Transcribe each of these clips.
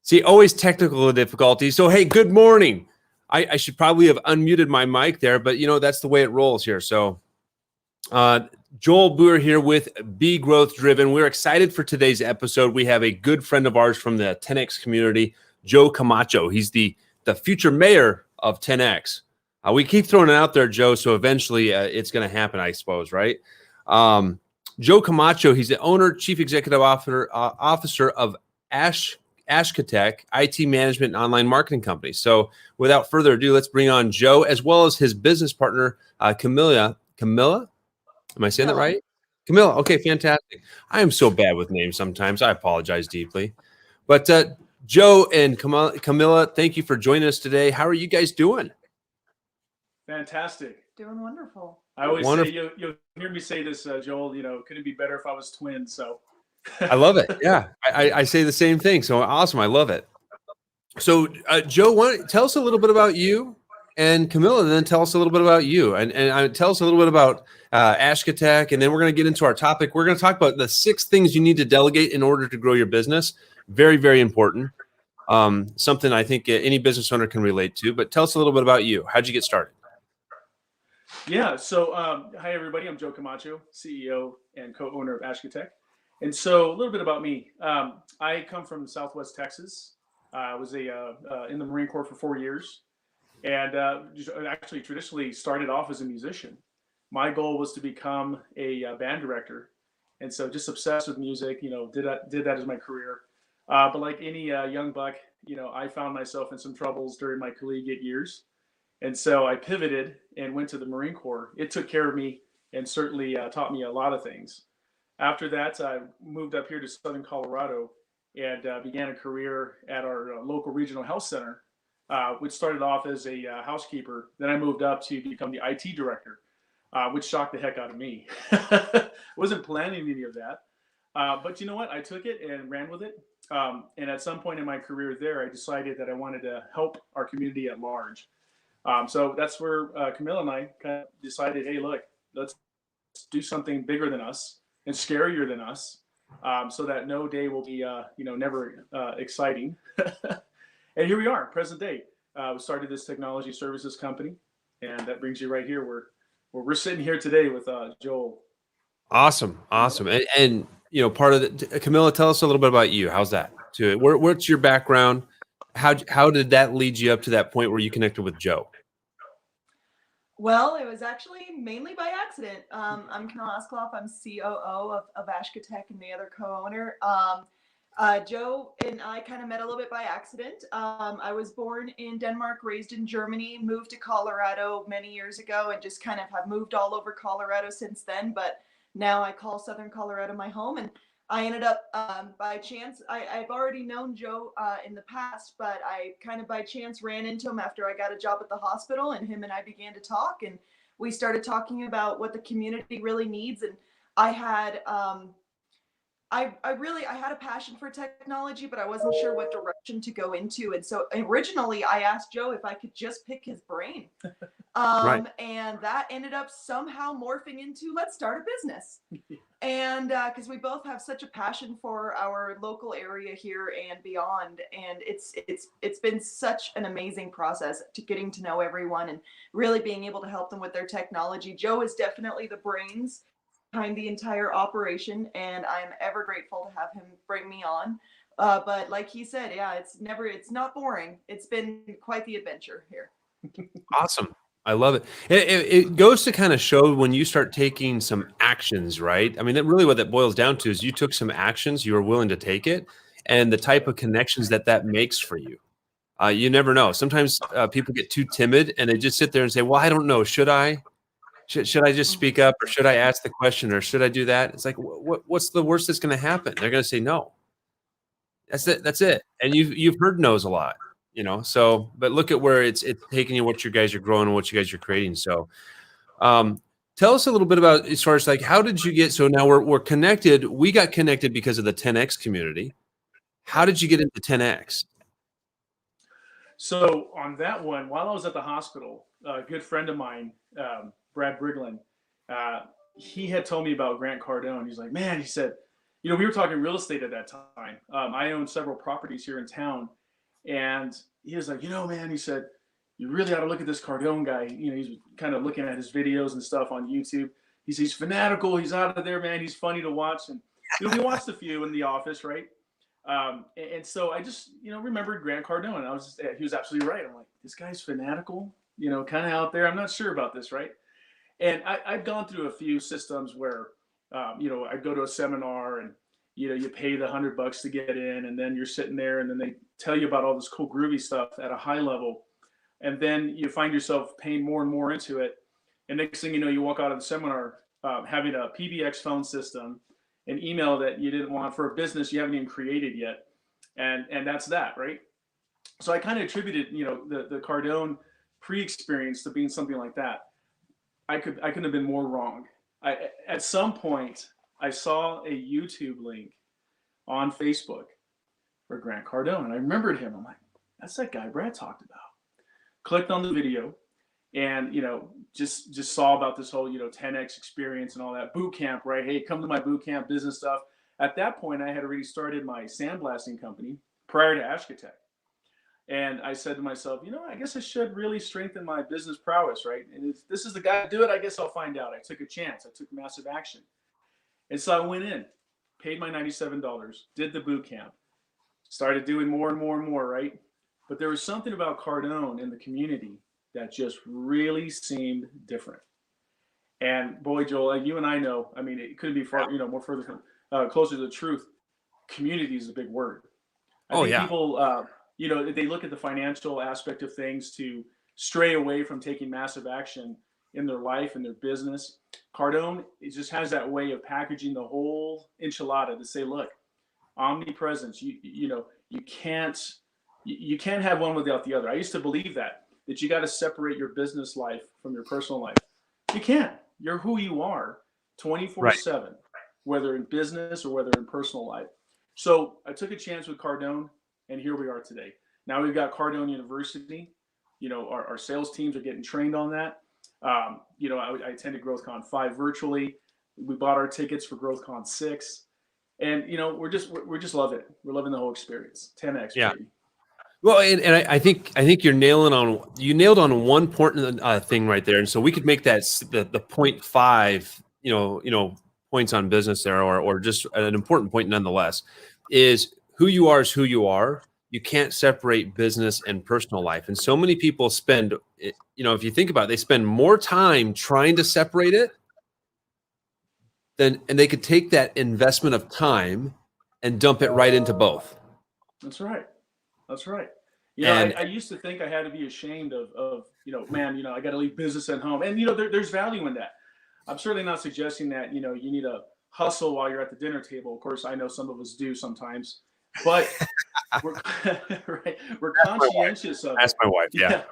See, always technical difficulties. So, hey, good morning. I should probably have unmuted my mic there, but that's the way it rolls here. So, Joel Boer here with Be Growth Driven. We're excited for today's episode. We have a good friend of ours from the 10X community, Joe Camacho. He's the future mayor of 10X. We keep throwing it out there, Joe, so eventually it's going to happen, I suppose, right? Joe Camacho, he's the owner, chief executive officer of Ashkatech IT management and online marketing company. So without further ado, let's bring on Joe as well as his business partner, Camilla. Am I saying that right? Camilla. Okay, fantastic. I am so bad with names sometimes. I apologize deeply. But Joe and Camilla, thank you for joining us today. How are you guys doing? Fantastic. Doing wonderful. I always say, you'll hear me say this, Joel, couldn't it be better if I was twins? So I love it. Yeah, I say the same thing. So awesome. I love it. So Joe, tell us a little bit about you, and Camilla, and then tell us a little bit about you, and tell us a little bit about Ashkatech, and then we're going to get into our topic. We're going to talk about the 6 things you need to delegate in order to grow your business. Very, very important. Something I think any business owner can relate to. But tell us a little bit about you. How'd you get started? Yeah. So hi, everybody. I'm Joe Camacho, CEO and co-owner of Ashkatech. And so a little bit about me. I come from Southwest Texas. I was in the Marine Corps for 4 years, and actually traditionally started off as a musician. My goal was to become a band director, and so just obsessed with music. Did that as my career. But like any young buck, I found myself in some troubles during my collegiate years, and so I pivoted and went to the Marine Corps. It took care of me and certainly taught me a lot of things. After that, I moved up here to Southern Colorado and began a career at our local regional health center, which started off as a housekeeper. Then I moved up to become the IT director, which shocked the heck out of me. Wasn't planning any of that. But you know what? I took it and ran with it. And at some point in my career there, I decided that I wanted to help our community at large. So that's where Camilla and I kind of decided, hey, look, let's do something bigger than us and scarier than us, so that no day will be, never exciting. And here we are, present day. We started this technology services company, and that brings you right here where we're sitting here today with Joel. Awesome. And part of the Camilla, tell us a little bit about you. How's that? What's your background? How did that lead you up to that point where you connected with Joe? Well, it was actually mainly by accident. I'm Camilla Askloff. I'm COO of Ashkatech and the other co-owner. Joe and I kind of met a little bit by accident. I was born in Denmark, raised in Germany, moved to Colorado many years ago, and just kind of have moved all over Colorado since then. But now I call Southern Colorado my home, and I ended up by chance. I've already known Joe in the past, but I kind of by chance ran into him after I got a job at the hospital, and him and I began to talk, and we started talking about what the community really needs. And I had I had a passion for technology, but I wasn't sure what direction to go into. And so originally I asked Joe if I could just pick his brain. Right. And that ended up somehow morphing into let's start a business. And because we both have such a passion for our local area here and beyond. And it's been such an amazing process to getting to know everyone and really being able to help them with their technology. Joe is definitely the brains behind the entire operation, and I'm ever grateful to have him bring me on. But like he said, yeah, it's not boring. It's been quite the adventure here. Awesome. I love it. It goes to kind of show when you start taking some actions, right? I mean, that really what that boils down to is you took some actions, you were willing to take it, and the type of connections that makes for you. You never know. Sometimes people get too timid and they just sit there and say, well, I don't know. Should I? Should I just speak up, or should I ask the question, or should I do that? It's like, what's the worst that's going to happen? They're going to say no. That's it. That's it. And you've heard no's a lot, So, but look at where it's taking you, what you guys are growing, and what you guys are creating. So, tell us a little bit about, as far as like, how did you get? So now we're connected. We got connected because of the 10X community. How did you get into 10X? So on that one, while I was at the hospital, a good friend of mine, Brad Briglin, he had told me about Grant Cardone. He's like, man, he said, we were talking real estate at that time. I owned several properties here in town. And he was like, man, he said, you really ought to look at this Cardone guy. He's kind of looking at his videos and stuff on YouTube. He says, he's fanatical. He's out of there, man. He's funny to watch. And we watched a few in the office, right? And so I just, remembered Grant Cardone. And he was absolutely right. I'm like, this guy's fanatical, kind of out there. I'm not sure about this, right? And I've gone through a few systems where, I'd go to a seminar and, you pay the $100 to get in, and then you're sitting there and then they tell you about all this cool groovy stuff at a high level. And then you find yourself paying more and more into it. And next thing you know, you walk out of the seminar having a PBX phone system, an email that you didn't want for a business you haven't even created yet. And that's that, right? So I kind of attributed, the Cardone pre-experience to being something like that. I couldn't have been more wrong. At some point, I saw a YouTube link on Facebook for Grant Cardone, and I remembered him. I'm like, that's that guy Brad talked about. Clicked on the video, and just saw about this whole 10X experience and all that boot camp, right? Hey, come to my boot camp, business stuff. At that point, I had already started my sandblasting company prior to Ashkatech. And I said to myself, I guess I should really strengthen my business prowess, right? And if this is the guy to do it, I guess I'll find out. I took a chance. I took massive action. And so I went in, paid my $97, did the boot camp, started doing more and more and more, right? But there was something about Cardone in the community that just really seemed different. And boy, Joel, like you and I know, I mean, it couldn't be far, more further from, closer to the truth. Community is a big word. I think people, they look at the financial aspect of things to stray away from taking massive action in their life and their business. Cardone, it just has that way of packaging the whole enchilada to say, look, omnipresence, you can't have one without the other. I used to believe that you got to separate your business life from your personal life. You can't. You're who you are 24/7, whether in business or whether in personal life. So I took a chance with Cardone, and here we are today. Now we've got Cardone University. Our sales teams are getting trained on that. I attended GrowthCon 5 virtually. We bought our tickets for GrowthCon 6, and we're just loving it. We're loving the whole experience. 10X. Yeah. Baby. Well, and I think you nailed on one important thing right there. And so we could make that the 0.5, points on business there, or just an important point nonetheless, is who you are is who you are. You can't separate business and personal life. And so many people spend, if you think about it, they spend more time trying to separate it and they could take that investment of time and dump it right into both. That's right. That's right. I used to think I had to be ashamed of man, I got to leave business at home. And, there's value in that. I'm certainly not suggesting that, you need to hustle while you're at the dinner table. Of course, I know some of us do sometimes, but we're conscientious of it. Ask my wife. Yeah.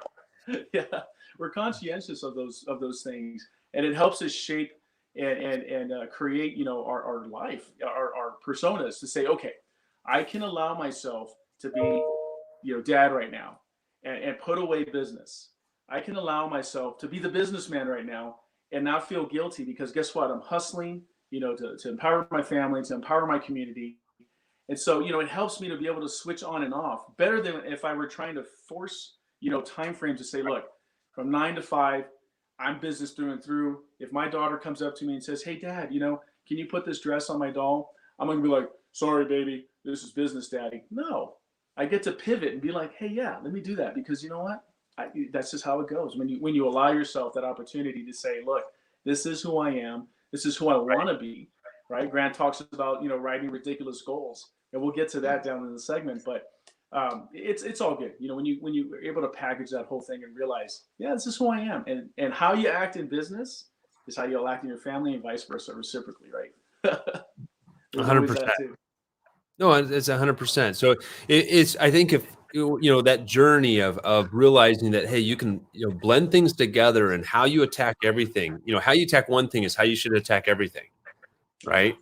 Yeah. We're conscientious of those things. And it helps us shape and create, our life, our personas to say, okay, I can allow myself to be, dad right now and put away business. I can allow myself to be the businessman right now and not feel guilty, because guess what? I'm hustling, to empower my family, to empower my community. And so, it helps me to be able to switch on and off better than if I were trying to force, time frames to say, look, from 9 to 5, I'm business through and through. If my daughter comes up to me and says, hey, Dad, can you put this dress on my doll? I'm going to be like, sorry, baby, this is business, Daddy. No, I get to pivot and be like, hey, yeah, let me do that, because you know what? That's just how it goes. When you allow yourself that opportunity to say, look, this is who I am. This is who I want to be, right? Grant talks about, writing ridiculous goals, and we'll get to that down in the segment. But it's all good. When you are able to package that whole thing and realize, yeah, this is who I am, and how you act in business is how you'll act in your family, and vice versa, reciprocally, right? There's always 100%. that too. No, it's 100%. So it's, I think if, that journey of realizing that, hey, you can, blend things together, and how you attack everything, how you attack one thing is how you should attack everything. Right.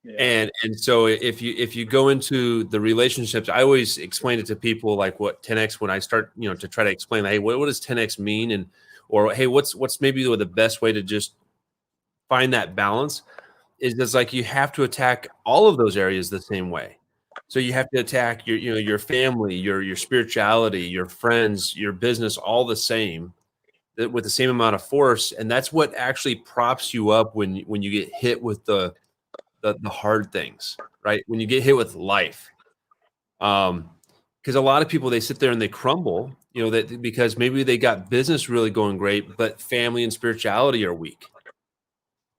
Yeah. And so if you go into the relationships, I always explain it to people like what 10X, when I start, to try to explain, hey, what does 10X mean? And, or, hey, what's maybe the best way to just find that balance is just like, you have to attack all of those areas the same way. So you have to attack your family, your spirituality, your friends, your business, all the same, with the same amount of force. And that's what actually props you up when you get hit with the hard things, right? When you get hit with life. Because a lot of people, they sit there and they crumble, that because maybe they got business really going great, but family and spirituality are weak.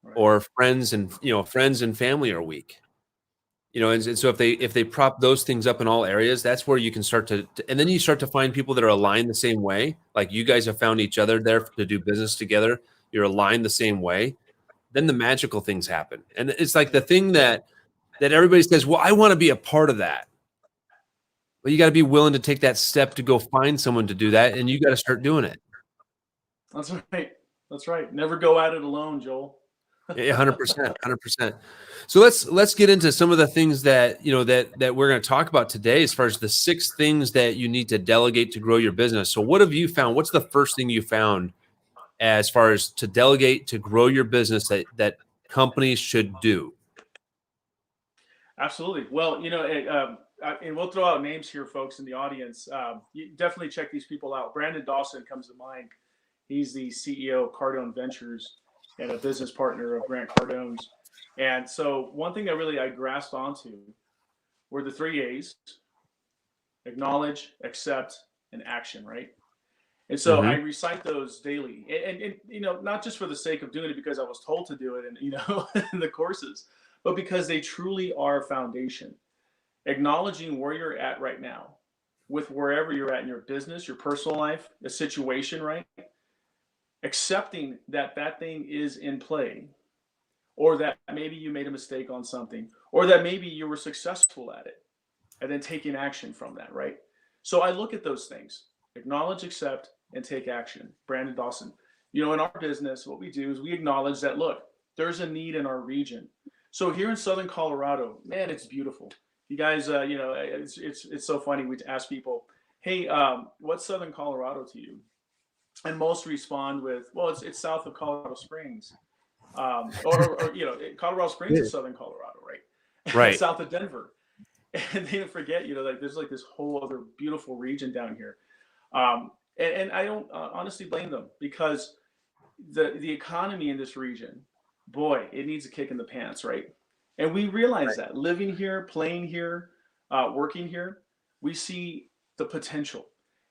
Right. Or friends and family are weak. And so if they prop those things up in all areas, that's where you can start to, and then you start to find people that are aligned the same way. Like you guys have found each other there to do business together. You're aligned the same way. Then the magical things happen. And it's like the thing that everybody says, well, I want to be a part of that. But you got to be willing to take that step to go find someone to do that. And you got to start doing it. That's right. That's right. Never go at it alone, Joel. 100%. So let's get into some of the things that that we're going to talk about today, as far as the 6 things that you need to delegate to grow your business. So what have you found? What's the first thing you found as far as to delegate to grow your business that companies should do? Absolutely. Well, and we'll throw out names here, folks in the audience. You definitely check these people out. Brandon Dawson comes to mind. He's the CEO of Cardone Ventures and a business partner of Grant Cardone's. And so one thing I grasped onto were the 3 A's: acknowledge, accept, and action, right? And so I recite those daily, and not just for the sake of doing it because I was told to do it, and in the courses, but because they truly are foundation. Acknowledging where you're at right now, with wherever you're at in your business, your personal life, the situation, right? Accepting that thing is in play, or that maybe you made a mistake on something, or that maybe you were successful at it, and then taking action from that, right? So I look at those things: acknowledge, accept, and take action. Brandon Dawson. In our business, what we do is we acknowledge that, look, there's a need in our region. So here in Southern Colorado, man, it's beautiful. You guys, it's so funny. We ask people, hey, what's Southern Colorado to you? And most respond with, well, it's south of Colorado Springs. Or Colorado Springs is Southern Colorado, right? Right. South of Denver. And they forget, there's like this whole other beautiful region down here. And I don't honestly blame them, because the economy in this region, boy, it needs a kick in the pants, right? And we realize that living here, playing here, working here, we see the potential.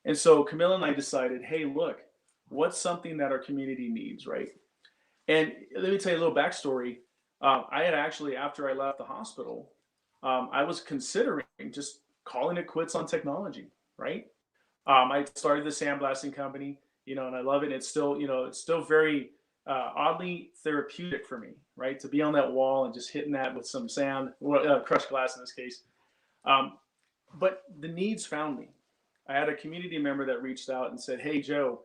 And so Camilla and I decided, hey, look, what's something that our community needs, right? And let me tell you a little backstory. I had actually, after I left the hospital, I was considering just calling it quits on technology, right? I started the sandblasting company, and I love it. It's still very oddly therapeutic for me, right? To be on that wall and just hitting that with some sand, crushed glass in this case. But the needs found me. I had a community member that reached out and said, hey, Joe,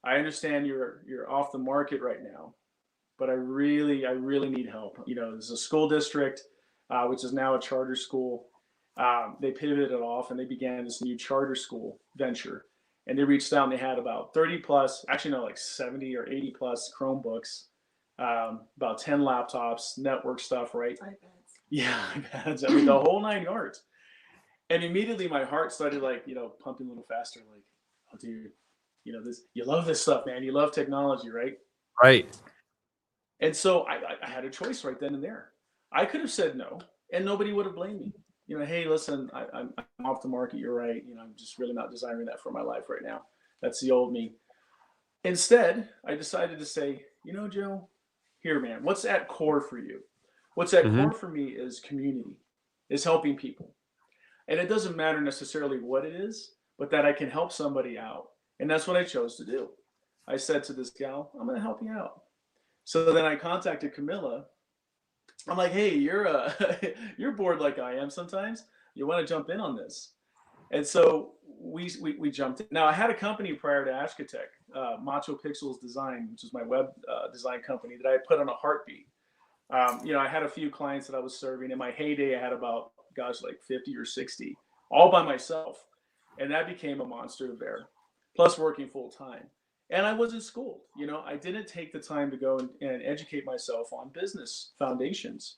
I understand you're off the market right now, but I really need help. There's a school district, which is now a charter school. They pivoted it off and they began this new charter school venture. And they reached out and they had about 30 plus, actually no, like 70 or 80 plus Chromebooks, about 10 laptops, network stuff, right? iPads. Yeah, iPads. I mean, the whole 9 yards. And immediately my heart started pumping a little faster. Like, oh, dude, you love this stuff, man. You love technology, right? Right. And so I had a choice right then and there. I could have said no, and nobody would have blamed me. Hey, listen, I'm off the market. You're right. I'm just really not desiring that for my life right now. That's the old me. Instead, I decided to say, Joe, here, man, what's at core for you? What's at core for me is community, is helping people. And it doesn't matter necessarily what it is, but that I can help somebody out. And that's what I chose to do. I said to this gal, I'm going to help you out. So then I contacted Camilla. I'm like, hey, you're bored like I am sometimes. You want to jump in on this? And so we jumped in. Now I had a company prior to Ashkatech, Macho Pixels Design, which is my web design company that I put on a heartbeat. I had a few clients that I was serving. In my heyday, I had about, like 50 or 60, all by myself. And that became a monster to bear, plus working full time. And I wasn't schooled. I didn't take the time to go and educate myself on business foundations.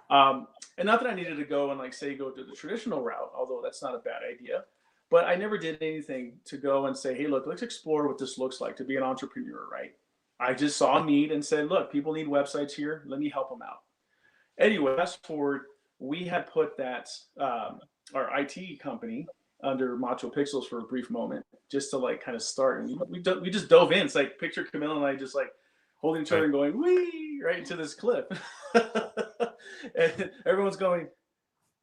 And not that I needed to go and go to the traditional route, although that's not a bad idea. But I never did anything to go and say, hey, look, let's explore what this looks like to be an entrepreneur, right? I just saw a need and said, look, people need websites here. Let me help them out. Anyway, fast forward, we had put that, our IT company under Macho Pixels for a brief moment, just to kind of start. And we just dove in. It's like picture Camilla and I just holding each other and going, wee, right into this cliff. And everyone's going,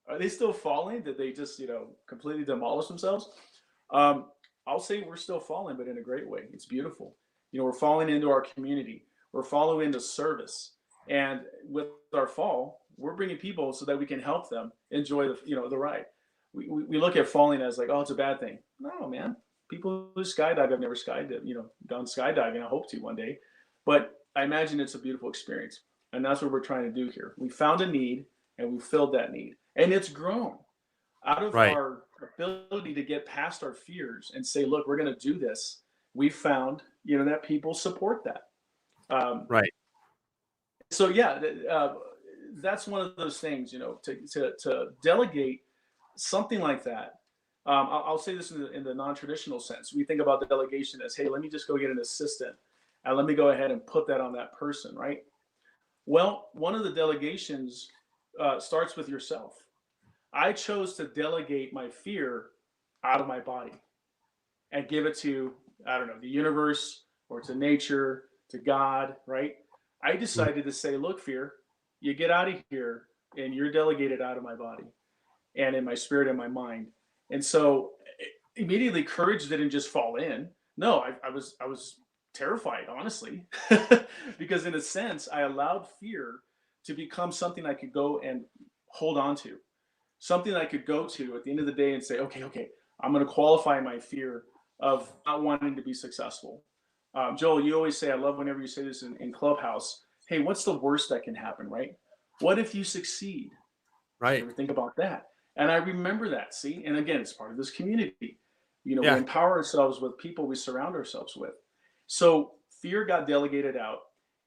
are they still falling? Did they just, completely demolish themselves? I'll say we're still falling, but in a great way. It's beautiful. We're falling into our community. We're falling into service. And with our fall, we're bringing people so that we can help them enjoy the ride. We look at falling as oh, it's a bad thing. No, man. People who skydive, I've never skydived, gone skydiving. I hope to one day. But I imagine it's a beautiful experience. And that's what we're trying to do here. We found a need and we filled that need. And it's grown out of our ability to get past our fears and say, look, we're going to do this. We found, that people support that. So yeah, that's one of those things, to delegate something like that. I'll say this in the non-traditional sense. We think about the delegation as, hey, let me just go get an assistant and let me go ahead and put that on that person, right? Well, one of the delegations starts with yourself. I chose to delegate my fear out of my body and give it to, I don't know, the universe or to nature, to God, right? I decided to say, look, fear, you get out of here and you're delegated out of my body and in my spirit and my mind. And so immediately courage didn't just fall in. No, I was terrified, honestly, because in a sense, I allowed fear to become something I could go and hold on to, something I could go to at the end of the day and say, okay, I'm going to qualify my fear of not wanting to be successful. Joel, you always say, I love whenever you say this in Clubhouse, hey, what's the worst that can happen, right? What if you succeed? Right. You ever think about that? And I remember that, see? And again, it's part of this community. We empower ourselves with people we surround ourselves with. So fear got delegated out,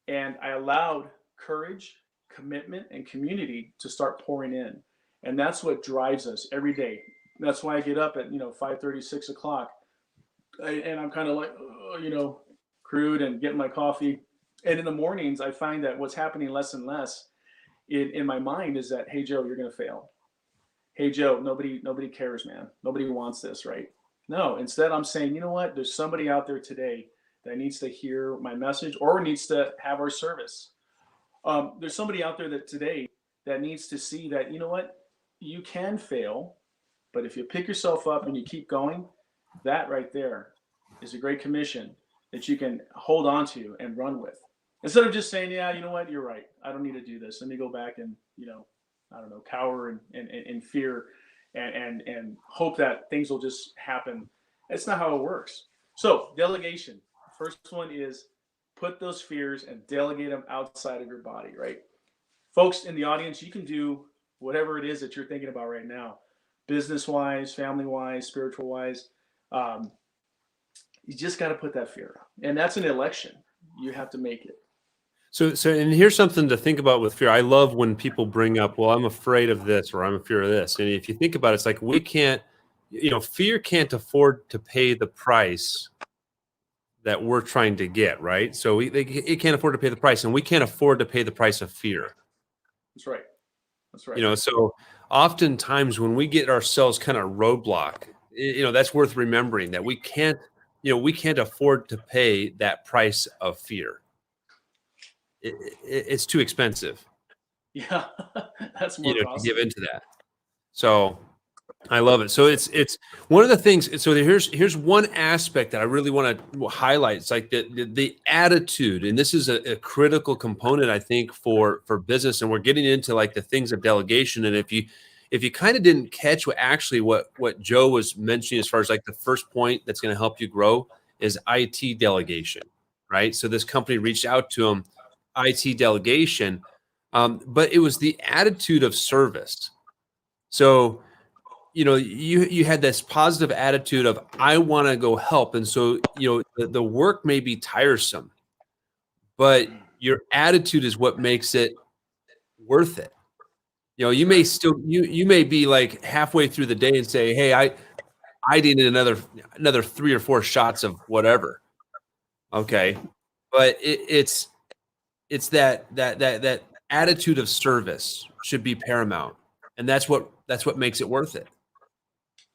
and I allowed courage, commitment, and community to start pouring in. And that's what drives us every day. That's why I get up at 5:30, 6 o'clock, and I'm kind of crude and getting my coffee. And in the mornings, I find that what's happening less and less in my mind is that, hey, Joe, you're going to fail. Hey, Joe, nobody cares, man. Nobody wants this, right? No, instead I'm saying, you know what? There's somebody out there today that needs to hear my message or needs to have our service. There's somebody out there today that needs to see that, you know what? You can fail, but if you pick yourself up and you keep going, that right there is a great commission that you can hold on to and run with. Instead of just saying, yeah, you know what? You're right. I don't need to do this. Let me go back and, I don't know, cower in fear and hope that things will just happen. That's not how it works. So delegation. First one is put those fears and delegate them outside of your body, right? Folks in the audience, you can do whatever it is that you're thinking about right now, business-wise, family-wise, spiritual-wise. You just got to put that fear out. And that's an election. You have to make it. So, and here's something to think about with fear. I love when people bring up, well, I'm afraid of this, or I'm afraid of this. And if you think about it, it's like we can't, fear can't afford to pay the price that we're trying to get, right? So it can't afford to pay the price, and we can't afford to pay the price of fear. That's right. That's right. So oftentimes when we get ourselves kind of roadblock, that's worth remembering that we can't afford to pay that price of fear. It's too expensive. Yeah, that's more to give into that. So I love it. So it's one of the things. So here's one aspect that I really want to highlight. It's like the attitude, and this is a critical component, I think, for business. And we're getting into like the things of delegation. And if you kind of didn't catch what Joe was mentioning as far as like the first point that's going to help you grow is IT delegation, right? So this company reached out to him, IT delegation, but it was the attitude of service. So you had this positive attitude of I want to go help, and so the work may be tiresome, but your attitude is what makes it worth it. You may still you may be like halfway through the day and say, hey, I need another 3 or 4 shots of whatever. Okay, but it's that attitude of service should be paramount, and that's what makes it worth it.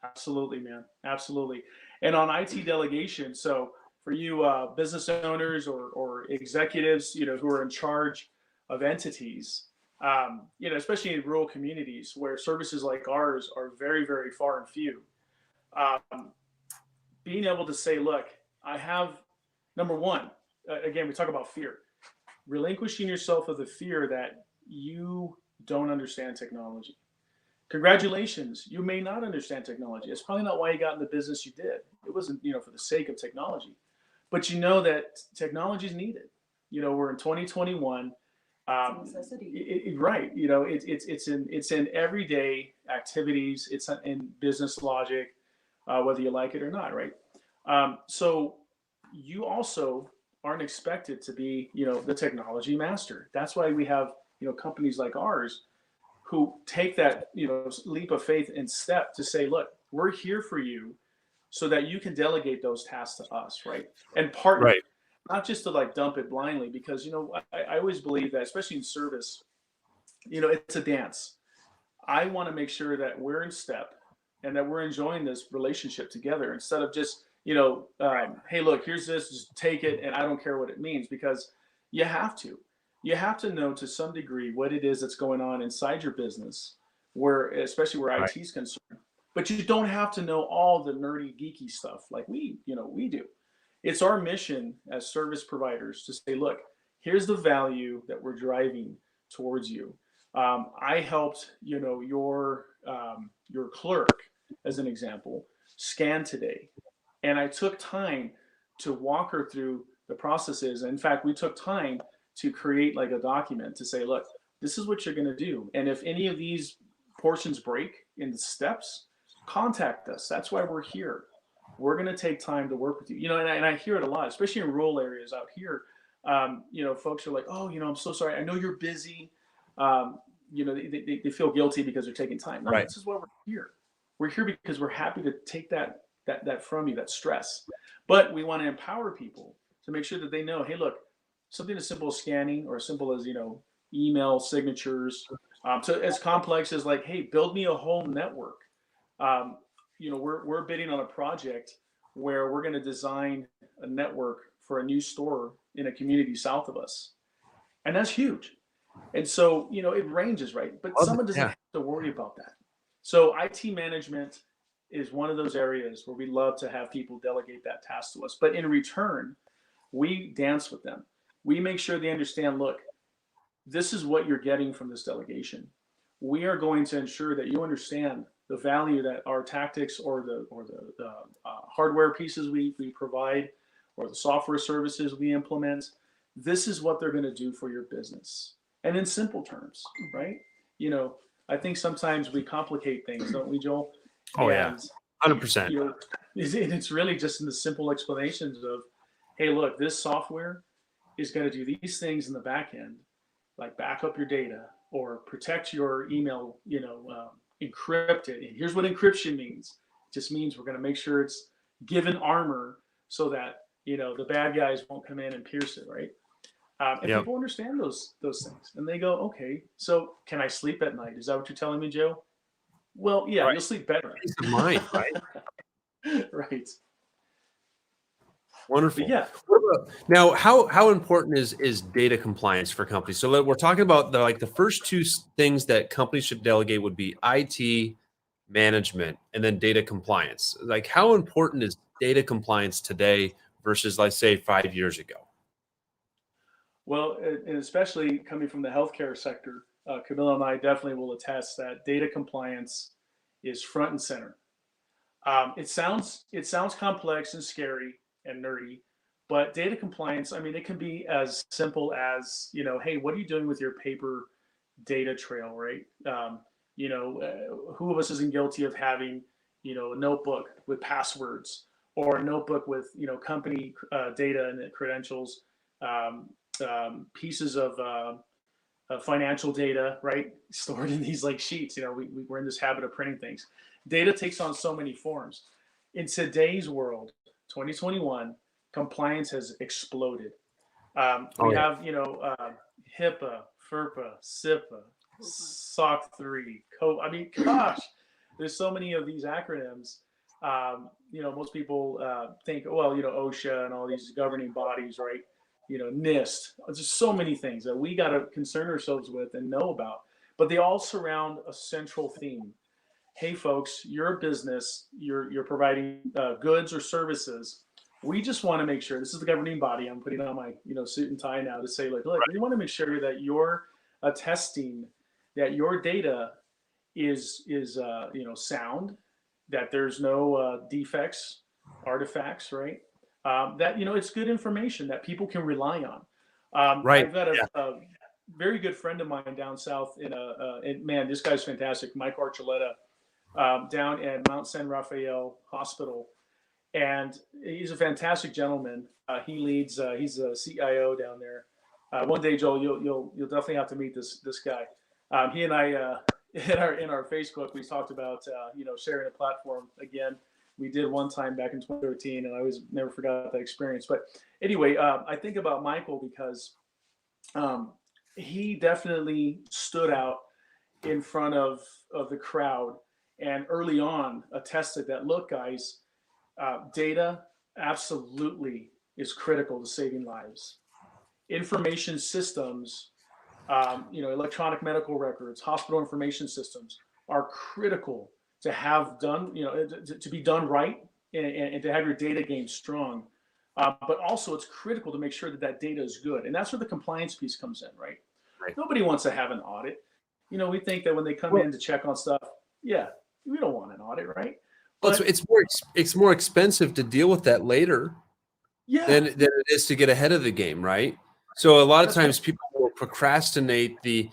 Absolutely, man. Absolutely. And on IT delegation, so for you business owners or executives, who are in charge of entities, especially in rural communities where services like ours are very, very far and few, being able to say, look, I have, number one, again, we talk about fear, relinquishing yourself of the fear that you don't understand technology. Congratulations, you may not understand technology. It's probably not why you got in the business you did. It wasn't, for the sake of technology, but you know that technology is needed. We're in 2021. It's a necessity. Right. It's in everyday activities. It's in business logic, whether you like it or not. Right. So you also aren't expected to be, the technology master. That's why we have, companies like ours who take that, leap of faith and step to say, look, we're here for you so that you can delegate those tasks to us, right? And partner, Right. not just to like dump it blindly, because, I always believe that, especially in service, it's a dance. I want to make sure that we're in step and that we're enjoying this relationship together instead of just, hey, look, here's this, just take it. And I don't care what it means, because you have to. You have to know to some degree what it is that's going on inside your business, especially where IT is concerned. But you don't have to know all the nerdy, geeky stuff like we do. It's our mission as service providers to say, look, here's the value that we're driving towards you. I helped, your clerk, as an example, scan today, and I took time to walk her through the processes. In fact, we took time to create like a document to say, look, this is what you're going to do. And if any of these portions break in the steps, contact us. That's why we're here. We're going to take time to work with you. And I hear it a lot, especially in rural areas out here. Folks are like, oh, I'm so sorry. I know you're busy. They feel guilty because they're taking time. No, This is why we're here. We're here because we're happy to take that from you, that stress. But we want to empower people to make sure that they know, hey, look, something as simple as scanning, or as simple as, email signatures, to as complex as like, hey, build me a whole network. We're bidding on a project where we're going to design a network for a new store in a community south of us. And that's huge. And so, it ranges, right? But someone doesn't have to worry about that. So IT management is one of those areas where we love to have people delegate that task to us. But in return, we dance with them. We make sure they understand, look, this is what you're getting from this delegation. We are going to ensure that you understand the value that our tactics or the hardware pieces we provide, or the software services we implement, this is what they're going to do for your business. And in simple terms, right? I think sometimes we complicate things, don't we, Joel? Oh, yeah. 100%. It's really just in the simple explanations of, hey, look, this software is going to do these things in the back end, like back up your data or protect your email, encrypt it. And here's what encryption means. It just means we're going to make sure it's given armor so that, the bad guys won't come in and pierce it, right? And people understand those things, and they go, okay, so can I sleep at night? Is that what you're telling me, Joe? Well, yeah, You'll sleep better. Peace of mind, right? Right. Wonderful. But yeah. Now, how important is data compliance for companies? So we're talking about the first two things that companies should delegate would be IT management, and then data compliance. Like, how important is data compliance today versus, let's say, 5 years ago? Well, and especially coming from the healthcare sector, Camilla and I definitely will attest that data compliance is front and center. It sounds complex and scary and nerdy, but data compliance, I mean, it can be as simple as, hey, what are you doing with your paper data trail, right? Who of us isn't guilty of having, a notebook with passwords, or a notebook with, company data and credentials, pieces of financial data, right? Stored in these like sheets. We're in this habit of printing things. Data takes on so many forms. In today's world, 2021, compliance has exploded. We have, HIPAA, FERPA, SIPA, SOC 3, I mean, gosh, there's so many of these acronyms. Most people think, well, OSHA and all these governing bodies, right? NIST, just so many things that we got to concern ourselves with and know about. But they all surround a central theme. Hey, folks, you're a business, you're providing goods or services. We just want to make sure, this is the governing body. I'm putting on my suit and tie now to say, like, look, we want to make sure that you're attesting that your data is sound, that there's no defects, artifacts, right? That it's good information that people can rely on. Right. I've got a very good friend of mine down south and man, this guy's fantastic, Mike Archuleta, down at Mount San Rafael Hospital, and he's a fantastic gentleman. He leads. He's a CIO down there. One day, Joel, you'll definitely have to meet this guy. He and I in our Facebook, we talked about sharing a platform again. We did one time back in 2013, and I always never forgot that experience. But anyway, I think about Michael because he definitely stood out in front of the crowd, and early on attested that, look, guys, data absolutely is critical to saving lives. Information systems, electronic medical records, hospital information systems are critical to have done, to be done right, and to have your data game strong. But also it's critical to make sure that data is good. And that's where the compliance piece comes in, right? Nobody wants to have an audit. We think that when they come in to check on stuff, yeah, we don't want an audit, right? But it's more expensive to deal with that later than it is to get ahead of the game, right? So a lot of times people will procrastinate the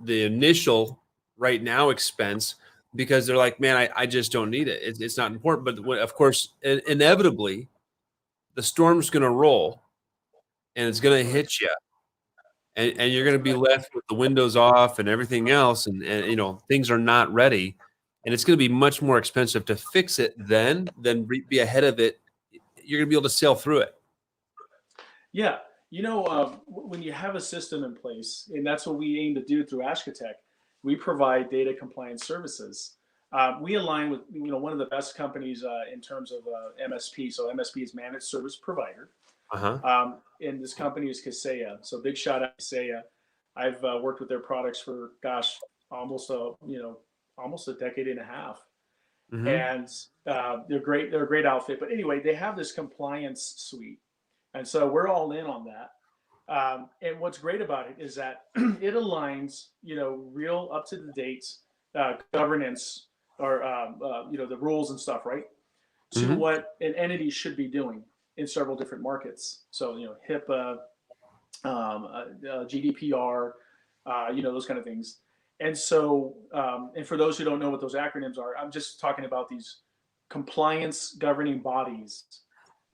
initial right now expense because they're like, man, I just don't need it. It's not important. But of course, inevitably, the storm's going to roll and it's going to hit you. And you're going to be left with the windows off and everything else. And things are not ready. And it's going to be much more expensive to fix it than be ahead of it. You're going to be able to sail through it. Yeah. When you have a system in place, and that's what we aim to do through Ashkatech, we provide data compliance services. We align with one of the best companies in terms of MSP. So MSP is Managed Service Provider. And this company is Kaseya. So big shout out to Kaseya. I've worked with their products for almost a decade and a half. Mm-hmm. And they're great. They're a great outfit. But anyway, they have this compliance suite. And so we're all in on that. And what's great about it is that it aligns, real up to the date governance or, the rules and stuff, right? To mm-hmm. what an entity should be doing in several different markets. So, HIPAA, GDPR, those kind of things. And so, and for those who don't know what those acronyms are, I'm just talking about these compliance governing bodies.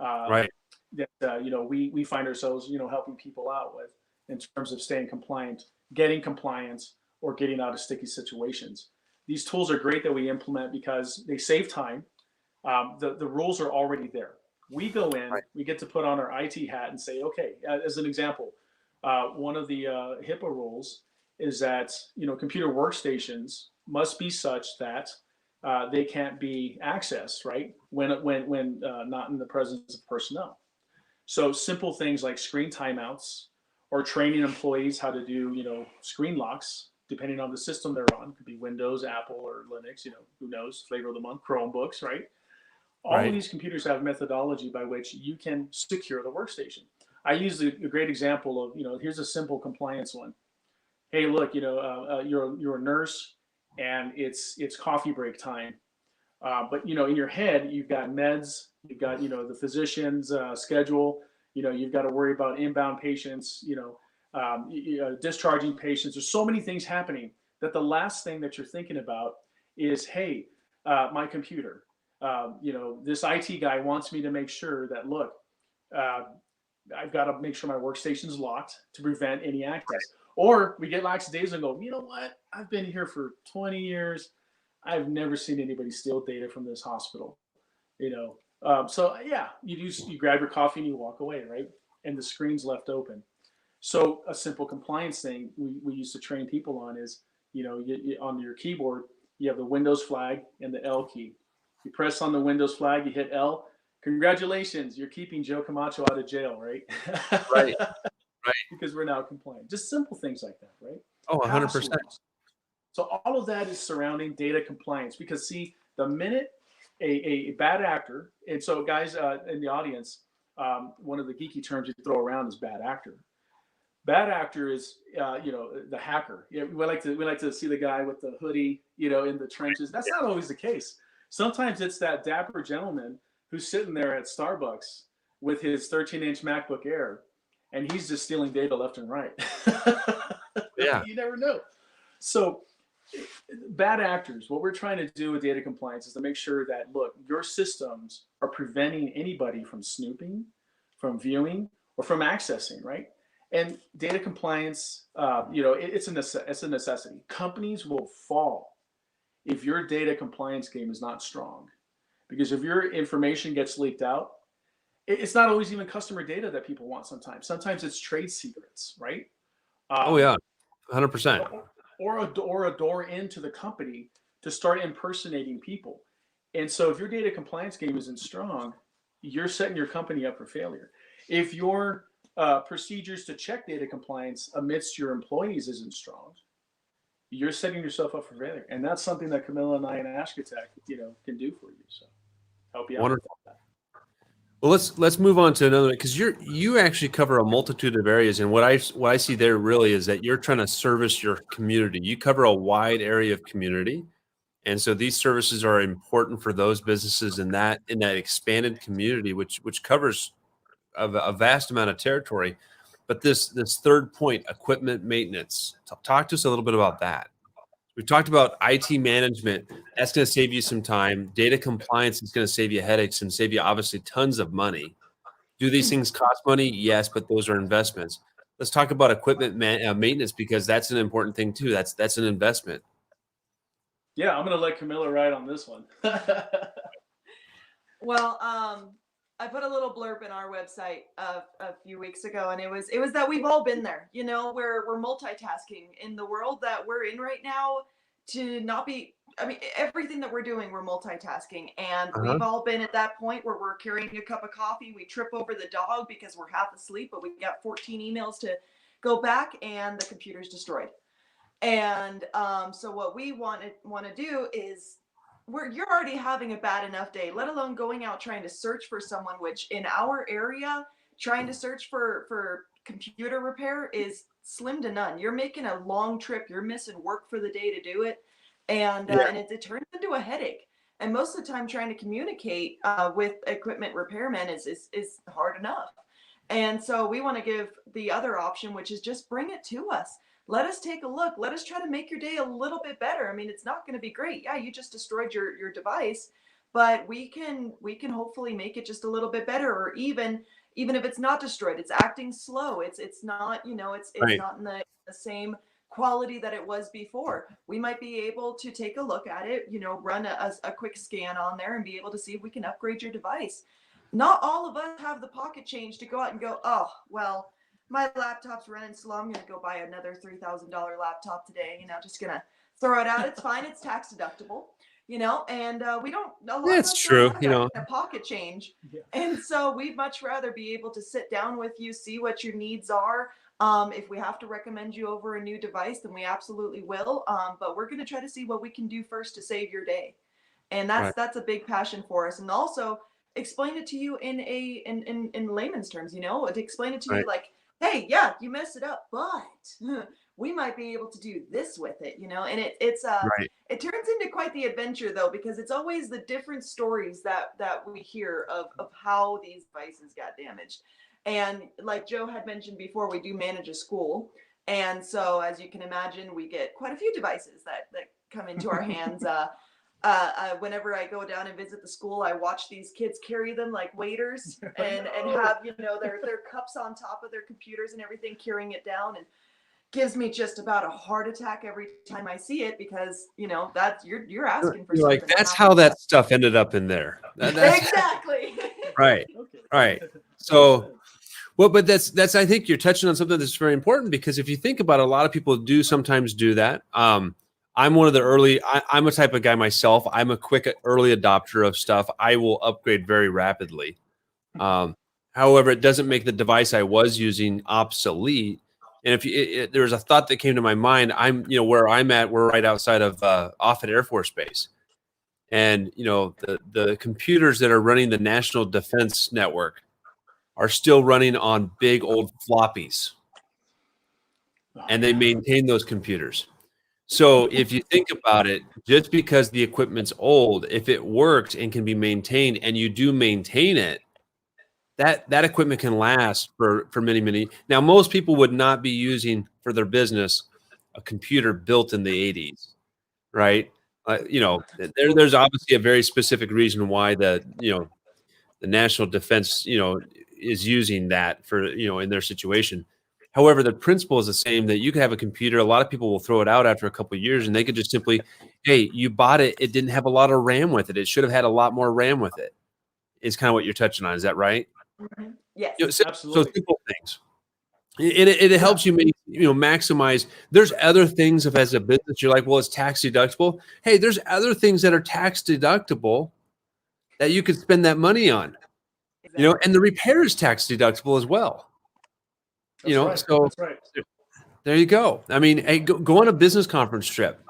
Right. That we find ourselves helping people out with in terms of staying compliant, getting compliance, or getting out of sticky situations. These tools are great that we implement because they save time. The rules are already there. We go in, right. We get to put on our IT hat and say, okay, as an example, one of the HIPAA rules is that computer workstations must be such that they can't be accessed, right? When not in the presence of personnel. So simple things like screen timeouts or training employees how to do, screen locks, depending on the system they're on. It could be Windows, Apple, or Linux, who knows, flavor of the month, Chromebooks, right? All of these computers have methodology by which you can secure the workstation. I use a great example of, here's a simple compliance one. Hey, look, you're a nurse and it's coffee break time. But in your head, you've got meds, you've got, the physician's schedule, you've got to worry about inbound patients, discharging patients. There's so many things happening that the last thing that you're thinking about is, hey, my computer, this IT guy wants me to make sure that, look, I've got to make sure my workstation's locked to prevent any access. Or we get lackadaisical and go, you know what? I've been here for 20 years. I've never seen anybody steal data from this hospital. So yeah, you grab your coffee and you walk away, right? And the screen's left open. So a simple compliance thing we used to train people on is, on your keyboard, you have the Windows flag and the L key. You press on the Windows flag, you hit L. Congratulations, you're keeping Joe Camacho out of jail, right? Right. Because we're now compliant. Just simple things like that, right? Oh, 100%. Passwords. So all of that is surrounding data compliance, because see, the minute a bad actor, and so guys in the audience, one of the geeky terms you throw around is bad actor. Bad actor is, the hacker. Yeah, we like to see the guy with the hoodie, in the trenches. That's not always the case. Sometimes it's that dapper gentleman who's sitting there at Starbucks with his 13-inch MacBook Air, and he's just stealing data left and right. Yeah. You never know. So bad actors, what we're trying to do with data compliance is to make sure that, look, your systems are preventing anybody from snooping, from viewing, or from accessing, right? And data compliance, it's a necessity. Companies will fall if your data compliance game is not strong. Because if your information gets leaked out, it's not always even customer data that people want sometimes. Sometimes it's trade secrets, right? Oh, yeah, 100%. Or a door into the company to start impersonating people. And so if your data compliance game isn't strong, you're setting your company up for failure. If your procedures to check data compliance amidst your employees isn't strong, you're setting yourself up for failure. And that's something that Camilla and I and Ashkatech, can do for you. So help you out. Wonderful. Well, let's move on to another, because you actually cover a multitude of areas, and what I see there really is that you're trying to service your community. You cover a wide area of community, and so these services are important for those businesses in that expanded community, which covers a vast amount of territory. But this third point, equipment maintenance, talk to us a little bit about that. We've talked about IT management. That's going to save you some time. Data compliance is going to save you headaches and save you obviously tons of money. Do these things cost money? Yes, but those are investments. Let's talk about equipment maintenance, because that's an important thing too. That's an investment. Yeah, I'm going to let Camilla ride on this one. Well, I put a little blurb in our website a few weeks ago, and it was that we've all been there. We're multitasking in the world that we're in right now. To not be, everything that we're doing, we're multitasking, and we've all been at that point where we're carrying a cup of coffee, we trip over the dog because we're half asleep, but we got 14 emails to go back, and the computer's destroyed. And so what we want to do is, you're already having a bad enough day, let alone going out trying to search for someone, which in our area, trying to search for computer repair is slim to none. You're making a long trip, you're missing work for the day to do it, and it turns into a headache. And most of the time trying to communicate with equipment repairmen is hard enough. And so we want to give the other option, which is just bring it to us. Let us take a look. Let us try to make your day a little bit better. It's not going to be great. Yeah, you just destroyed your device, but we can hopefully make it just a little bit better. Or even if it's not destroyed, it's acting slow. It's not, it's Right. not in the same quality that it was before. We might be able to take a look at it, run a quick scan on there and be able to see if we can upgrade your device. Not all of us have the pocket change to go out and go, oh, well, my laptop's running slow, I'm going to go buy another $3,000 laptop today. Just going to throw it out. It's fine. It's tax deductible. and we don't, a lot of That's us true. don't have that kind of pocket change. Yeah. And so we'd much rather be able to sit down with you, see what your needs are. If we have to recommend you over a new device, then we absolutely will. But we're going to try to see what we can do first to save your day. And Right. that's a big passion for us. And also explain it to you in layman's terms, to explain it to Right. you like, hey, yeah, you messed it up, but we might be able to do this with it, and Right. it turns into quite the adventure though, because it's always the different stories that we hear of how these devices got damaged. And like Joe had mentioned before, we do manage a school. And so as you can imagine, we get quite a few devices that come into our hands. Whenever I go down and visit the school, I watch these kids carry them like waiters and have, their cups on top of their computers and everything, carrying it down, and gives me just about a heart attack every time I see it, because, that's, you're asking for You're like, something to that's happen. how that stuff ended up in there. That's Exactly. right. Okay. Right. So, well, but that's I think you're touching on something that's very important, because if you think about it, a lot of people do sometimes do that. I'm one of the I'm a type of guy myself. I'm a quick early adopter of stuff. I will upgrade very rapidly. However, it doesn't make the device I was using obsolete. And if there was a thought that came to my mind, where I'm at, we're right outside of Offutt Air Force Base. And, the computers that are running the National Defense Network are still running on big old floppies. And they maintain those computers. So if you think about it, just because the equipment's old, if it works and can be maintained, and you do maintain it, that equipment can last for many, many. Now, most people would not be using for their business a computer built in the 80s, right? There's obviously a very specific reason why the National Defense, is using that for, in their situation. However, the principle is the same, that you could have a computer. A lot of people will throw it out after a couple of years, and they could just simply, hey, you bought it. It didn't have a lot of RAM with it. It should have had a lot more RAM with it. Is kind of what you're touching on. Is that right? Yes. So Absolutely. simple things. And it helps you maximize. There's other things, if as a business you're like, well, it's tax deductible. Hey, there's other things that are tax deductible that you could spend that money on. Exactly. And the repair is tax deductible as well. That's right. So That's right. there you go. I mean, hey, go on a business conference trip.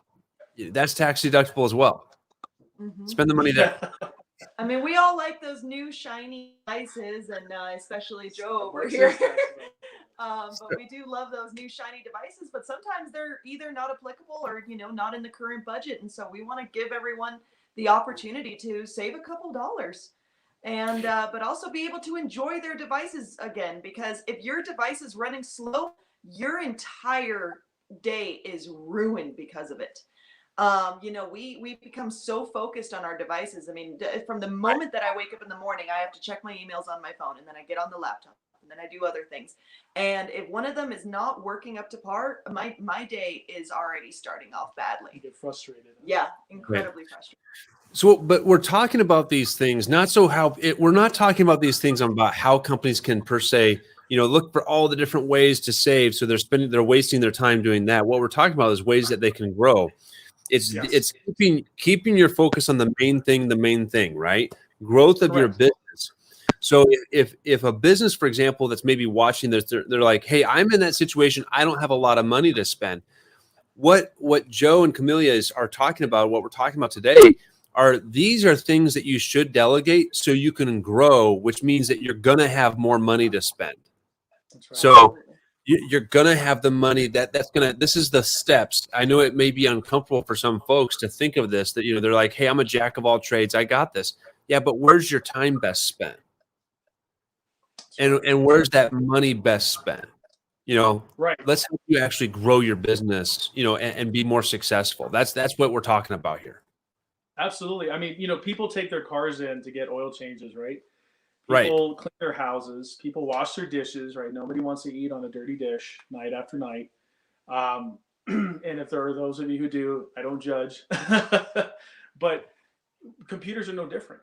That's tax deductible as well. Mhm. Spend the money there. I mean, we all like those new shiny devices, and especially Joe over here. But we do love those new shiny devices, but sometimes they're either not applicable or, not in the current budget. And so we want to give everyone the opportunity to save a couple dollars, and but also be able to enjoy their devices again, because if your device is running slow, your entire day is ruined because of it. We become so focused on our devices. I mean, from the moment that I wake up in the morning, I have to check my emails on my phone, and then I get on the laptop, and then I do other things. And if one of them is not working up to par, my day is already starting off badly. You get frustrated. Yeah, incredibly frustrated. So, but we're talking about these things, we're not talking about these things about how companies can per se, look for all the different ways to save. So they're wasting their time doing that. What we're talking about is ways that they can grow. It's keeping your focus on the main thing, right? Growth of your business. So if a business, for example, that's maybe watching this, they're like, hey, I'm in that situation. I don't have a lot of money to spend. What Joe and Camelia are talking about, what we're talking about today, these are things that you should delegate so you can grow, which means that you're going to have more money to spend. That's right. So you're going to have the money this is the steps. I know it may be uncomfortable for some folks to think of this, that, they're like, hey, I'm a jack of all trades. I got this. Yeah, but where's your time best spent? And where's that money best spent? Right. Let's help you actually grow your business, and be more successful. That's what we're talking about here. Absolutely. I mean, people take their cars in to get oil changes, right? Right. People clean their houses. People wash their dishes, right? Nobody wants to eat on a dirty dish night after night. And if there are those of you who do, I don't judge. But computers are no different.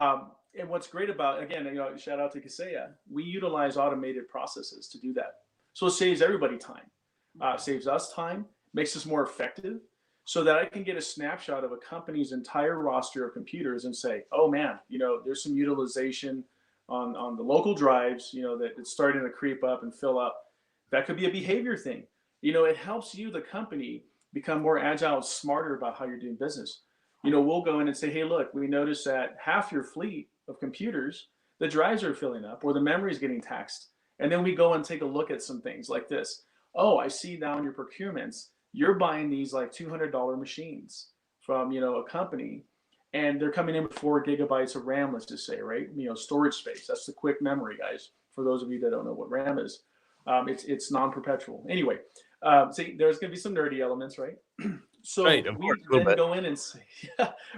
And what's great about, again, shout out to Kaseya, we utilize automated processes to do that. So it saves everybody time, saves us time, makes us more effective. so that I can get a snapshot of a company's entire roster of computers and say, oh man, there's some utilization on the local drives, that it's starting to creep up and fill up. That could be a behavior thing. It helps you, the company, become more agile, smarter about how you're doing business. We'll go in and say, hey, look, we noticed that half your fleet of computers, the drives are filling up or the memory is getting taxed. And then we go and take a look at some things like this. Oh, I see now in your procurements, you're buying these like $200 machines from, a company, and they're coming in with 4 gigabytes of RAM, let's just say, right? Storage space. That's the quick memory, guys. For those of you that don't know what RAM is, it's non-perpetual. Anyway, see, there's going to be some nerdy elements, right? So right, we then go in and say,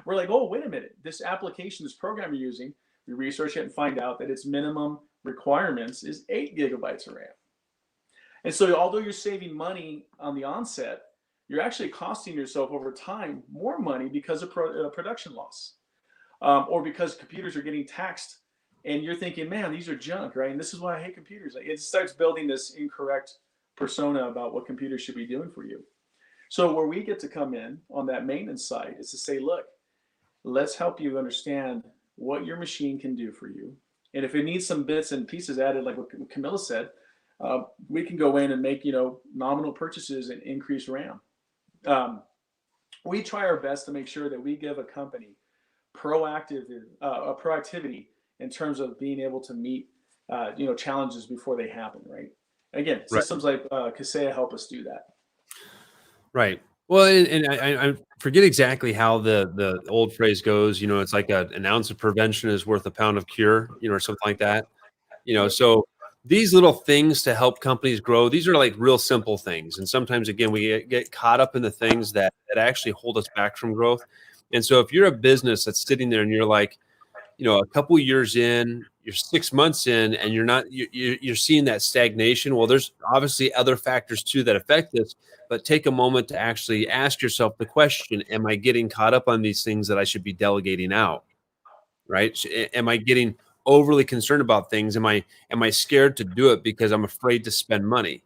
we're like, oh, wait a minute. This application, this program you're using, we research it and find out that its minimum requirements is 8 gigabytes of RAM. And so although you're saving money on the onset, you're actually costing yourself over time more money because of production loss, or because computers are getting taxed and you're thinking, man, these are junk, right? And this is why I hate computers. It starts building this incorrect persona about what computers should be doing for you. So where we get to come in on that maintenance side is to say, look, let's help you understand what your machine can do for you. And if it needs some bits and pieces added, like what Camilla said, we can go in and make nominal purchases and increase RAM. We try our best to make sure that we give a company proactivity in terms of being able to meet challenges before they happen. Right. Again, systems like Kaseya help us do that. Right. Well, and I forget exactly how the old phrase goes. It's like an ounce of prevention is worth a pound of cure. Or something like that. So these little things to help companies grow, these are like real simple things. And sometimes, again, we get caught up in the things that actually hold us back from growth. And so if you're a business that's sitting there and you're like, a couple years in, you're 6 months in, and you're seeing that stagnation. Well, there's obviously other factors too that affect this, but take a moment to actually ask yourself the question, am I getting caught up on these things that I should be delegating out? Right? Am I getting overly concerned about things? Am I scared to do it because I'm afraid to spend money?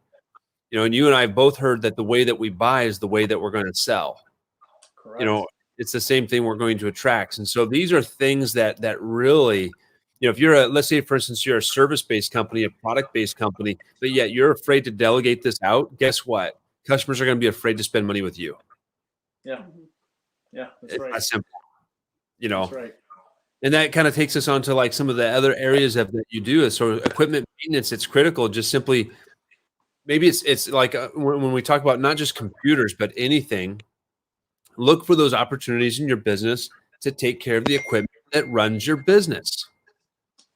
And you and I have both heard that the way that we buy is the way that we're going to sell. Correct. It's the same thing we're going to attract. And so these are things that really, if you're let's say, for instance, you're a service-based company, a product-based company, but yet you're afraid to delegate this out, guess what? Customers are going to be afraid to spend money with you. Yeah. Yeah, that's right. It's simple. That's right. And that kind of takes us on to like some of the other areas that you do. So equipment maintenance, it's critical. Just simply, maybe it's like when we talk about not just computers, but anything, look for those opportunities in your business to take care of the equipment that runs your business.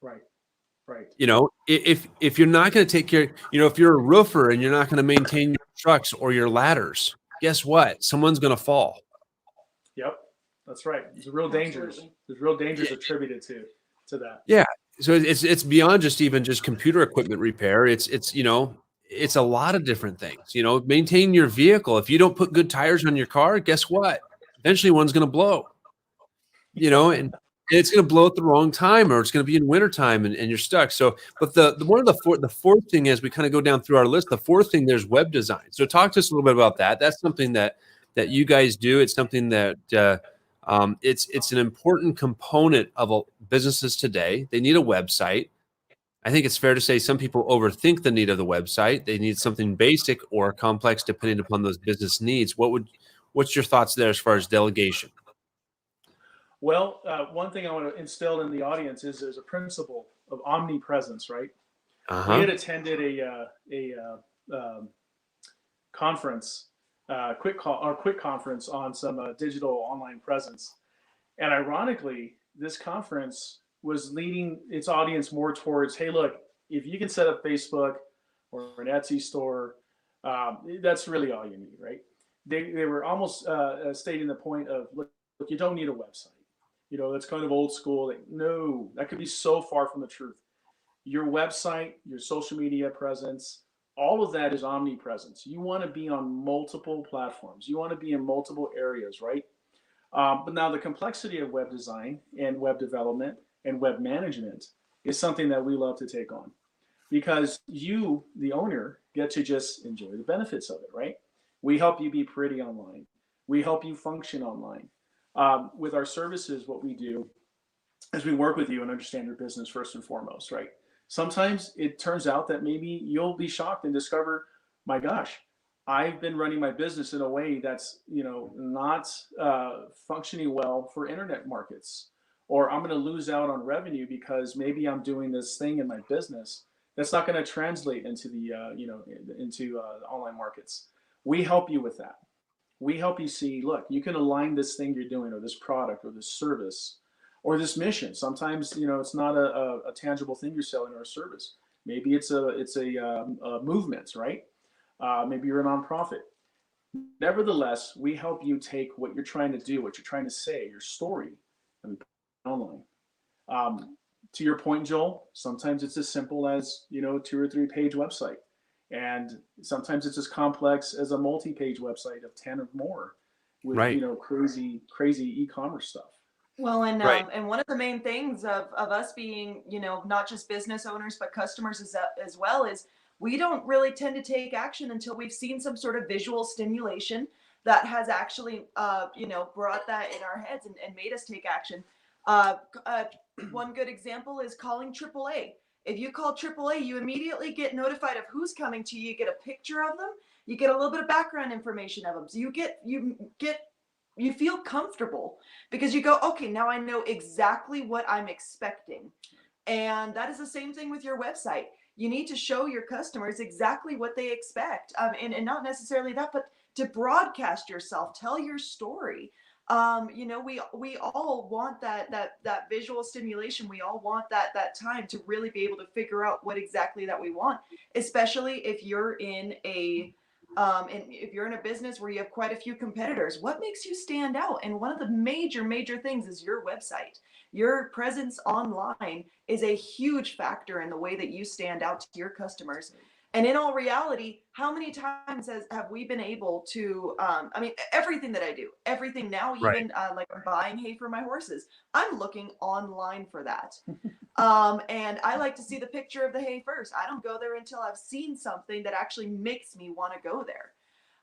Right. Right. If you're not going to take care, if you're a roofer and you're not going to maintain your trucks or your ladders, guess what? Someone's going to fall. Yep. That's right. There's real dangers. There's real dangers attributed to that. Yeah. So it's beyond just computer equipment repair. It's a lot of different things. Maintain your vehicle. If you don't put good tires on your car, guess what? Eventually one's going to blow. And it's going to blow at the wrong time, or it's going to be in wintertime and you're stuck. So, but the fourth thing, as we kind of go down through our list, the fourth thing, there's web design. So talk to us a little bit about that. That's something that you guys do. It's something that it's an important component of businesses today. They need a website. I think it's fair to say some people overthink the need of the website. They need something basic or complex depending upon those business needs. What's your thoughts there as far as delegation? Well, one thing I want to instill in the audience is there's a principle of omnipresence, right? We had attended a conference, quick conference on some digital online presence. And ironically, this conference was leading its audience more towards, hey, look, if you can set up Facebook or an Etsy store, that's really all you need, right? They were almost stating the point of, look, you don't need a website. That's kind of old school. No, that could be so far from the truth. Your website, your social media presence, all of that is omnipresence. You want to be on multiple platforms. You want to be in multiple areas, right? But now the complexity of web design and web development and web management is something that we love to take on, because you, the owner, get to just enjoy the benefits of it, right? We help you be pretty online. We help you function online. With our services, what we do is we work with you and understand your business first and foremost, right? Sometimes it turns out that maybe you'll be shocked and discover, my gosh, I've been running my business in a way that's not functioning well for internet markets, or I'm going to lose out on revenue because maybe I'm doing this thing in my business that's not going to translate into the online markets. We help you with that. We help you see, look, you can align this thing you're doing, or this product, or this service, or this mission. Sometimes it's not a tangible thing you're selling or a service. Maybe it's a movement, right? Maybe you're a nonprofit. Nevertheless, we help you take what you're trying to do, what you're trying to say, your story, and put it online. To your point, Joel, sometimes it's as simple as 2 or 3 page website, and sometimes it's as complex as a multi-page website of 10 or more with Right. crazy e-commerce stuff. Well, and Right. and one of the main things of us being, not just business owners but customers as well, is we don't really tend to take action until we've seen some sort of visual stimulation that has actually, brought that in our heads and made us take action. One good example is calling AAA. If you call AAA, you immediately get notified of who's coming to you. You get a picture of them. You get a little bit of background information of them. So you feel comfortable because you go, okay, now I know exactly what I'm expecting. And that is the same thing with your website. You need to show your customers exactly what they expect. And not necessarily that, but to broadcast yourself, tell your story. We all want that visual stimulation. We all want that time to really be able to figure out what exactly that we want, especially if you're in a business where you have quite a few competitors. What makes you stand out? And one of the major things is your website. Your presence online is a huge factor in the way that you stand out to your customers. And in all reality, how many times have we been able to, everything that I do, everything now, Right. even like I'm buying hay for my horses, I'm looking online for that. And I like to see the picture of the hay first. I don't go there until I've seen something that actually makes me want to go there.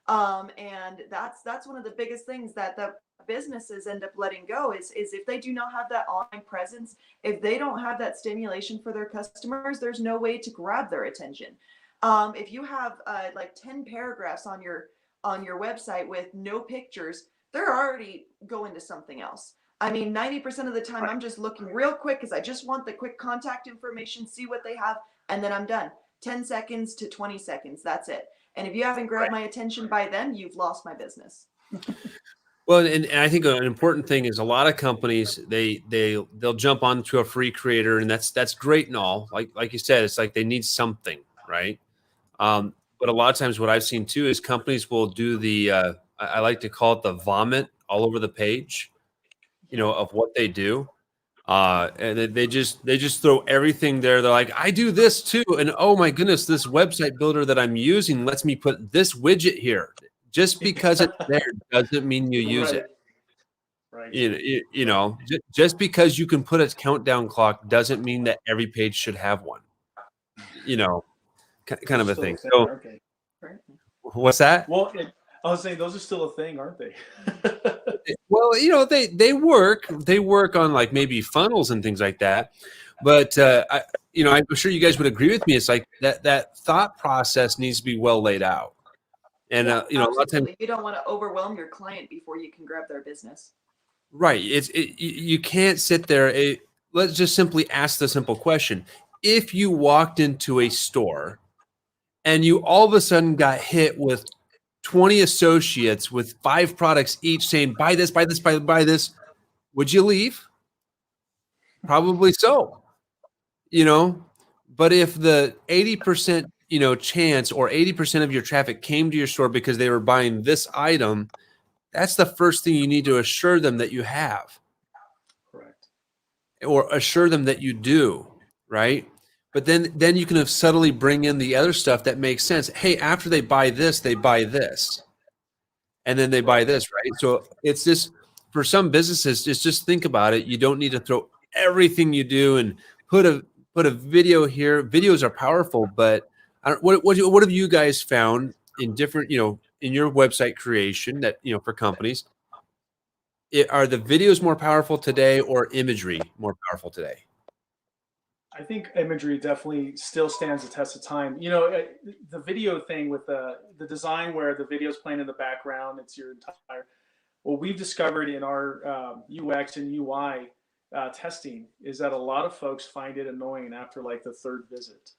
And that's one of the biggest things that the businesses end up letting go is if they do not have that online presence, if they don't have that stimulation for their customers, there's no way to grab their attention. If you have like 10 paragraphs on your website with no pictures, they're already going to something else. I mean, 90% of the time, I'm just looking real quick because I just want the quick contact information, see what they have, and then I'm done. 10 seconds to 20 seconds, that's it. And if you haven't grabbed my attention by then, you've lost my business. Well, and I think an important thing is a lot of companies they'll jump onto a free creator, and that's great and all. Like you said, it's like they need something, right? But a lot of times, what I've seen too is companies will do the I like to call it the vomit all over the page, of what they do, and they just throw everything there. They're like, I do this too, and oh my goodness, this website builder that I'm using lets me put this widget here. Just because it's there doesn't mean you use it. Right. Just because you can put a countdown clock doesn't mean that every page should have one. Kind of a thing. So, aren't they? what's that? Well, I was saying those are still a thing, aren't they? Well, they work on like maybe funnels and things like that. But I'm sure you guys would agree with me. It's like that thought process needs to be well laid out. And a lot of times you don't want to overwhelm your client before you can grab their business. Right. You can't sit there. Let's just simply ask the simple question. If you walked into a store and you all of a sudden got hit with 20 associates with 5 products each saying, buy this, buy this, buy this, would you leave? Probably so. But if the 80% chance or 80% of your traffic came to your store because they were buying this item, that's the first thing you need to assure them that you have. Correct. Or assure them that you do, right? But then you can subtly bring in the other stuff that makes sense. Hey, after they buy this, they buy this. And then they buy this, right? So it's just, for some businesses, just think about it. You don't need to throw everything you do and put a video here. Videos are powerful, but what have you guys found in different, in your website creation that, for companies, are the videos more powerful today or imagery more powerful today? I think imagery definitely still stands the test of time. The video thing with the design where the video's playing in the background, it's your entire. What we've discovered in our UX and UI testing is that a lot of folks find it annoying after like the third visit.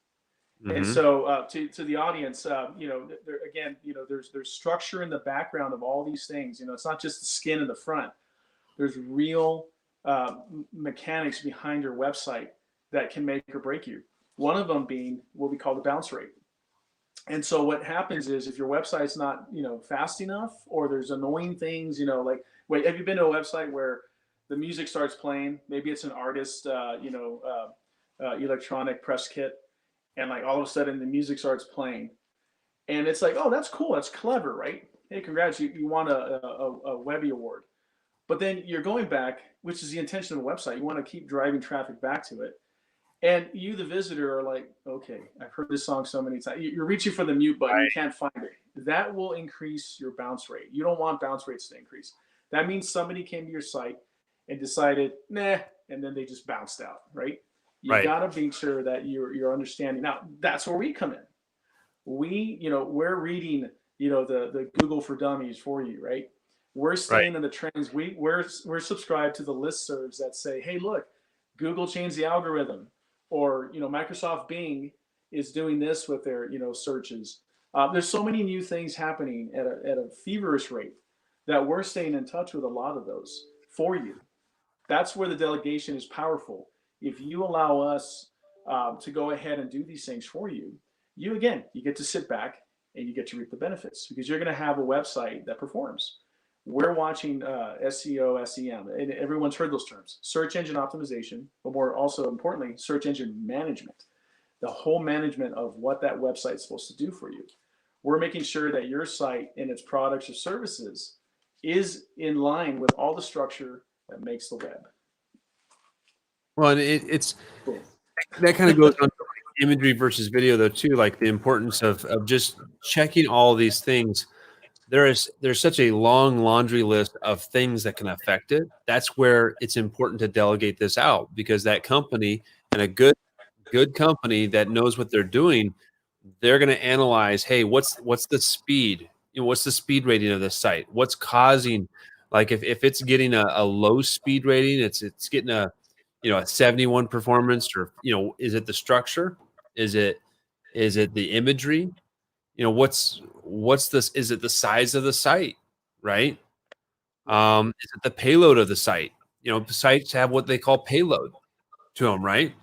And so to the audience, there's structure in the background of all these things. It's not just the skin in the front. There's real mechanics behind your website that can make or break you. One of them being what we call the bounce rate. And so what happens is if your website's not, fast enough, or there's annoying things, like, wait, have you been to a website where the music starts playing? Maybe it's an artist, electronic press kit, and like all of a sudden the music starts playing, and it's like, oh, that's cool, that's clever, right? Hey, congrats, you won a Webby award. But then you're going back, which is the intention of the website. You want to keep driving traffic back to it. And you, the visitor, are like, okay, I've heard this song so many times. You're reaching for the mute button, you can't find it. That will increase your bounce rate. You don't want bounce rates to increase. That means somebody came to your site and decided, nah, and then they just bounced out, right? You got to make sure that you're understanding. Now, that's where we come in. We're reading, the Google for Dummies for you, right? We're staying in the trends. We're subscribed to the listservs that say, hey, look, Google changed the algorithm, or Microsoft Bing is doing this with their searches. There's so many new things happening at a feverish rate that we're staying in touch with a lot of those for you. That's where the delegation is powerful. If you allow us to go ahead and do these things for you, you get to sit back and you get to reap the benefits, because you're going to have a website that performs. We're watching SEO, SEM, and everyone's heard those terms: search engine optimization, but more also importantly, search engine management. The whole management of what that website is supposed to do for you. We're making sure that your site and its products or services is in line with all the structure that makes the web. Well, and it's that kind of goes on to imagery versus video, though, too. Like the importance of just checking all these things. There's such a long laundry list of things that can affect it. That's where it's important to delegate this out, because that company, and a good company that knows what they're doing, they're going to analyze, hey, what's the speed? What's the speed rating of this site? What's causing, like if it's getting a low speed rating, it's getting a 71 performance, or is it the structure? Is it the imagery? What's this? Is it the size of the site, right? Is it the payload of the site? Sites have what they call payload to them, right?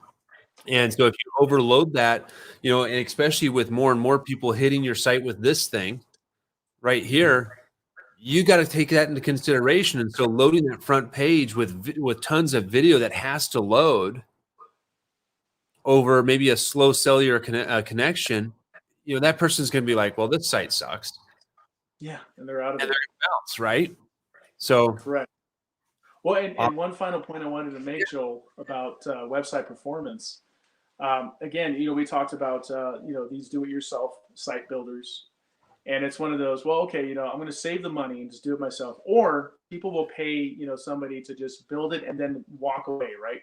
And so if you overload that, and especially with more and more people hitting your site with this thing right here, you got to take that into consideration. And so loading that front page with tons of video that has to load over maybe a slow cellular connection, that person's going to be like, well, this site sucks. Yeah, and they're out of it. And they're going to bounce, right? So correct. Well, and one final point I wanted to make, Joel, about website performance. Again, we talked about these do-it-yourself site builders, and it's one of those. Well, okay, I'm going to save the money and just do it myself, or people will pay somebody to just build it and then walk away, right?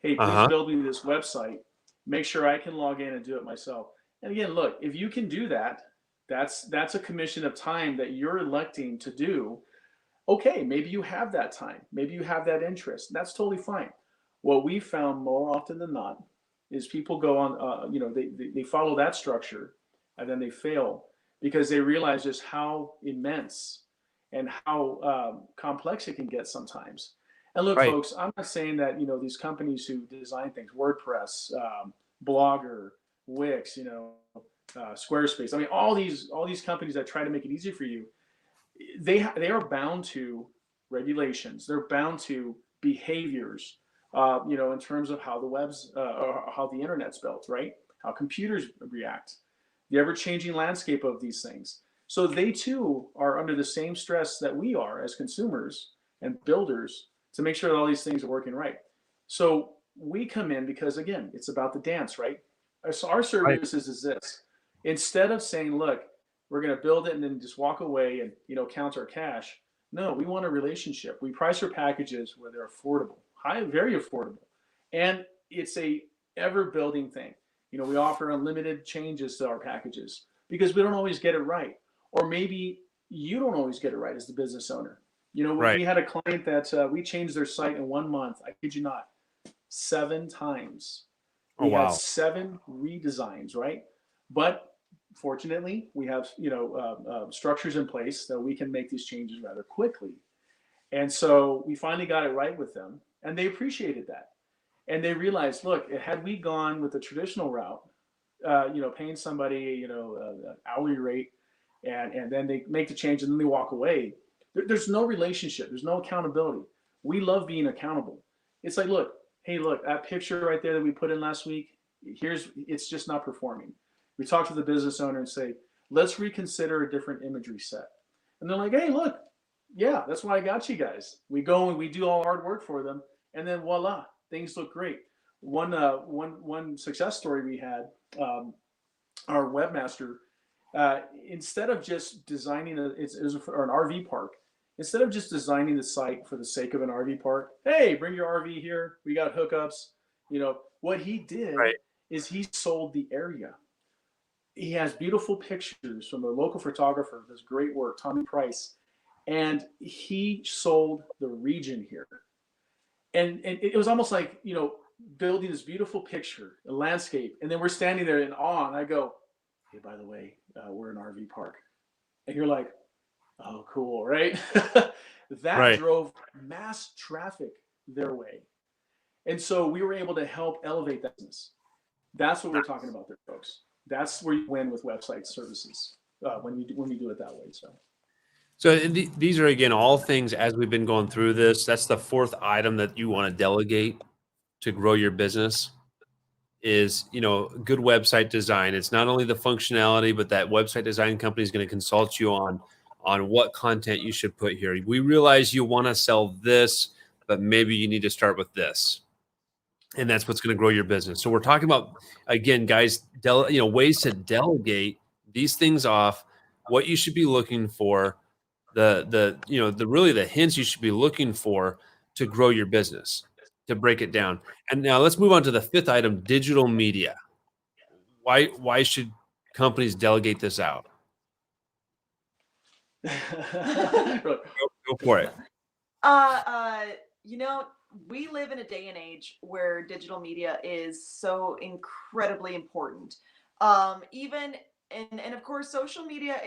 Hey, please build me this website. Make sure I can log in and do it myself. And again, look, if you can do that, that's a commission of time that you're electing to do. Okay, maybe you have that time, maybe you have that interest. That's totally fine. What we found more often than not is people go on, they follow that structure, and then they fail because they realize just how immense and how complex it can get sometimes. And look, folks, I'm not saying that these companies who design things, WordPress, Blogger, Wix, Squarespace. I mean, all these companies that try to make it easy for you, they are bound to regulations. They're bound to behaviors, in terms of how the web's or how the internet's built, right? How computers react, the ever-changing landscape of these things. So they too are under the same stress that we are as consumers and builders to make sure that all these things are working right. So we come in because, again, it's about the dance, right? So our services is this. Instead of saying, look, we're going to build it and then just walk away and, you know, count our cash. No, we want a relationship. We price our packages where they're affordable, very affordable. And it's a ever building thing. You know, we offer unlimited changes to our packages because we don't always get it right. Or maybe you don't always get it right as the business owner. You know, Right. we had a client that we changed their site in 1 month. I kid you not, 7 times. We wow. had 7 redesigns, right? But fortunately, we have, you know, structures in place that we can make these changes rather quickly. And so we finally got it right with them, and they appreciated that. And they realized, look, had we gone with the traditional route, you know, paying somebody, you know, an hourly rate, and then they make the change and then they walk away, there's no relationship. There's no accountability. We love being accountable. It's like, look, hey, look, that picture right there that we put in last week, it's just not performing. We talk to the business owner and say, let's reconsider a different imagery set. And they're like, hey, look, yeah, that's why I got you guys. We go and we do all hard work for them, and then voila, things look great. One success story we had, our webmaster, instead of just designing an RV park, instead of just designing the site for the sake of an RV park, hey, bring your RV here, we got hookups. You know, what he did is he sold the area. He has beautiful pictures from a local photographer, does great work, Tommy Price, and he sold the region here. And it was almost like, you know, building this beautiful picture, a landscape, and then we're standing there in awe, and I go, hey, by the way, we're an RV park. And you're like, oh, cool, right? That drove mass traffic their way. And so we were able to help elevate that business. That's what we're talking about there, folks. That's where you win with website services when you do it that way. So these are, again, all things as we've been going through this. That's the 4th item that you want to delegate to grow your business is, you know, good website design. It's not only the functionality, but that website design company is going to consult you on what content you should put here. We realize you want to sell this, but maybe you need to start with this. And that's what's going to grow your business. So we're talking about, again, guys, you know, ways to delegate these things off, what you should be looking for, you know, really the hints you should be looking for to grow your business, to break it down. And now let's move on to the 5th item, digital media. Why should companies delegate this out? Go for it. You know, we live in a day and age where digital media is so incredibly important. Even and of course, social media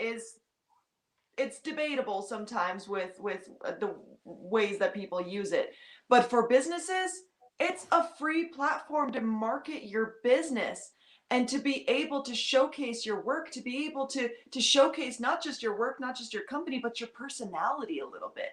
it's debatable sometimes with the ways that people use it. But for businesses, it's a free platform to market your business and to be able to showcase your work, to be able to showcase not just your work, not just your company, but your personality a little bit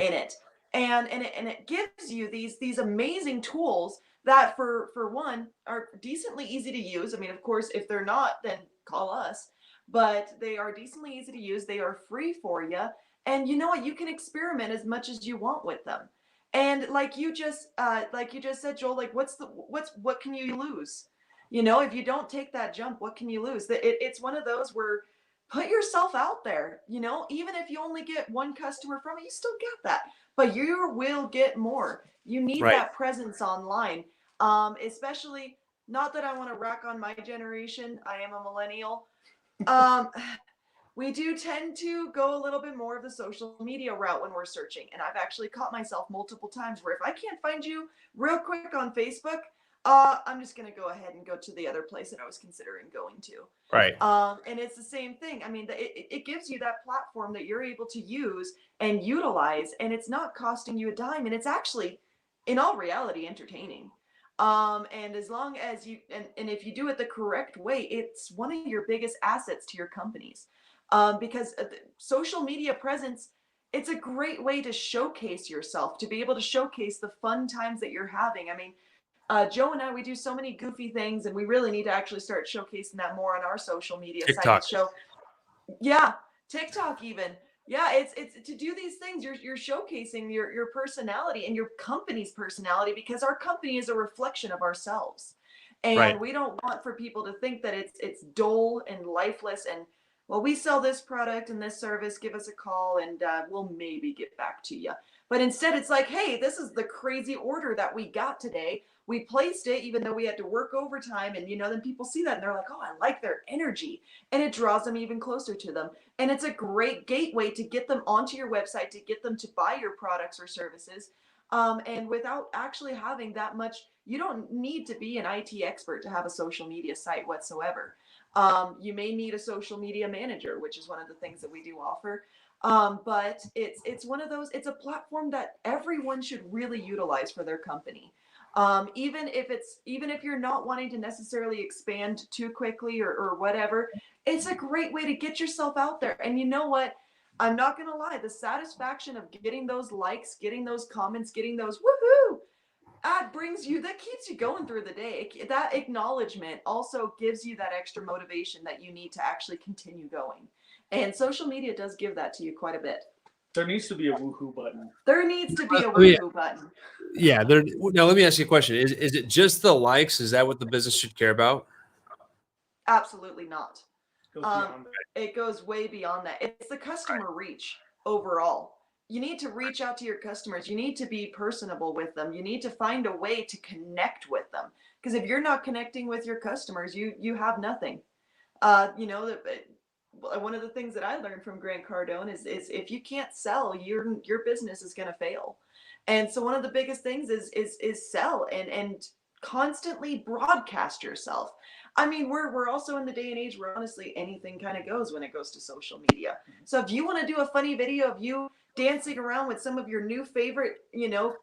in it. And it gives you these amazing tools that for one are decently easy to use. I mean, of course, if they're not, then call us. But they are decently easy to use. They are free for you. And you know what? You can experiment as much as you want with them. And like you just said, Joel, like what can you lose? You know, if you don't take that jump, what can you lose? It's one of those where put yourself out there, you know, even if you only get one customer from it, you still get that, but you will get more. You need that presence online. Especially, not that I want to rack on my generation. I am a millennial. We do tend to go a little bit more of the social media route when we're searching. And I've actually caught myself multiple times where if I can't find you real quick on Facebook, I'm just going to go ahead and go to the other place that I was considering going to. Right. And it's the same thing. I mean, it gives you that platform that you're able to use and utilize, and it's not costing you a dime. And it's actually, in all reality, entertaining. And as long as you, and if you do it the correct way, it's one of your biggest assets to your companies. Because social media presence, it's a great way to showcase yourself, to be able to showcase the fun times that you're having. I mean, Joe and I, we do so many goofy things, and we really need to actually start showcasing that more on our social media sites. Yeah, TikTok even. Yeah, it's to do these things. You're showcasing your personality and your company's personality, because our company is a reflection of ourselves, and we don't want for people to think that it's dull and lifeless and well, we sell this product and this service, give us a call and we'll maybe get back to you. But instead it's like, hey, this is the crazy order that we got today. We placed it even though we had to work overtime. And, then people see that and they're like, oh, I like their energy. And it draws them even closer to them. And it's a great gateway to get them onto your website, to get them to buy your products or services. And without actually having that much, you don't need to be an IT expert to have a social media site whatsoever. You may need a social media manager, which is one of the things that we do offer. But it's one of those, it's a platform that everyone should really utilize for their company. Even if you're not wanting to necessarily expand too quickly or whatever, it's a great way to get yourself out there. And you know what? I'm not going to lie. The satisfaction of getting those likes, getting those comments, getting those woohoo, that keeps you going through the day. That acknowledgement also gives you that extra motivation that you need to actually continue going. And social media does give that to you quite a bit. There needs to be a woohoo button. There needs to be a woohoo button. Yeah. Now, let me ask you a question. Is it just the likes? Is that what the business should care about? Absolutely not. Goes beyond that. It goes way beyond that. It's the customer reach overall. You need to reach out to your customers. You need to be personable with them. You need to find a way to connect with them. Because if you're not connecting with your customers, you have nothing. One of the things that I learned from Grant Cardone is if you can't sell, your business is going to fail. And so one of the biggest things is sell and constantly broadcast yourself. I mean, we're also in the day and age where honestly anything kind of goes when it goes to social media. So if you want to do a funny video of you dancing around with some of your new favorite,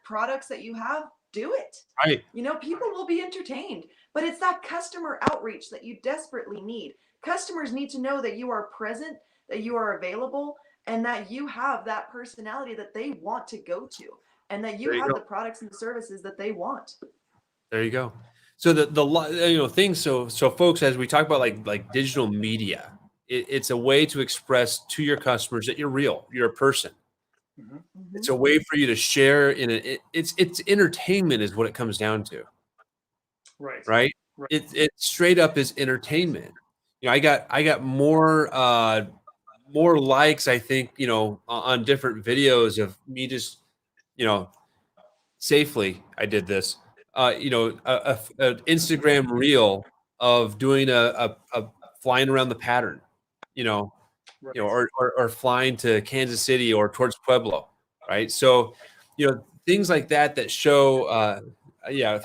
products that you have, do it. Right. People will be entertained, but it's that customer outreach that you desperately need. Customers need to know that you are present, that you are available, and that you have that personality that they want to go to, and that you have the products and the services that they want. There you go. So the things. So folks, as we talk about like digital media, it's a way to express to your customers that you're real, you're a person. Mm-hmm. It's a way for you to share it's entertainment is what it comes down to. Right. It straight up is entertainment. I got more likes, I think, on different videos of me just, safely. I did this, a Instagram reel of doing a flying around the pattern, or flying to Kansas City or towards Pueblo. Right. So, things like that show, yeah,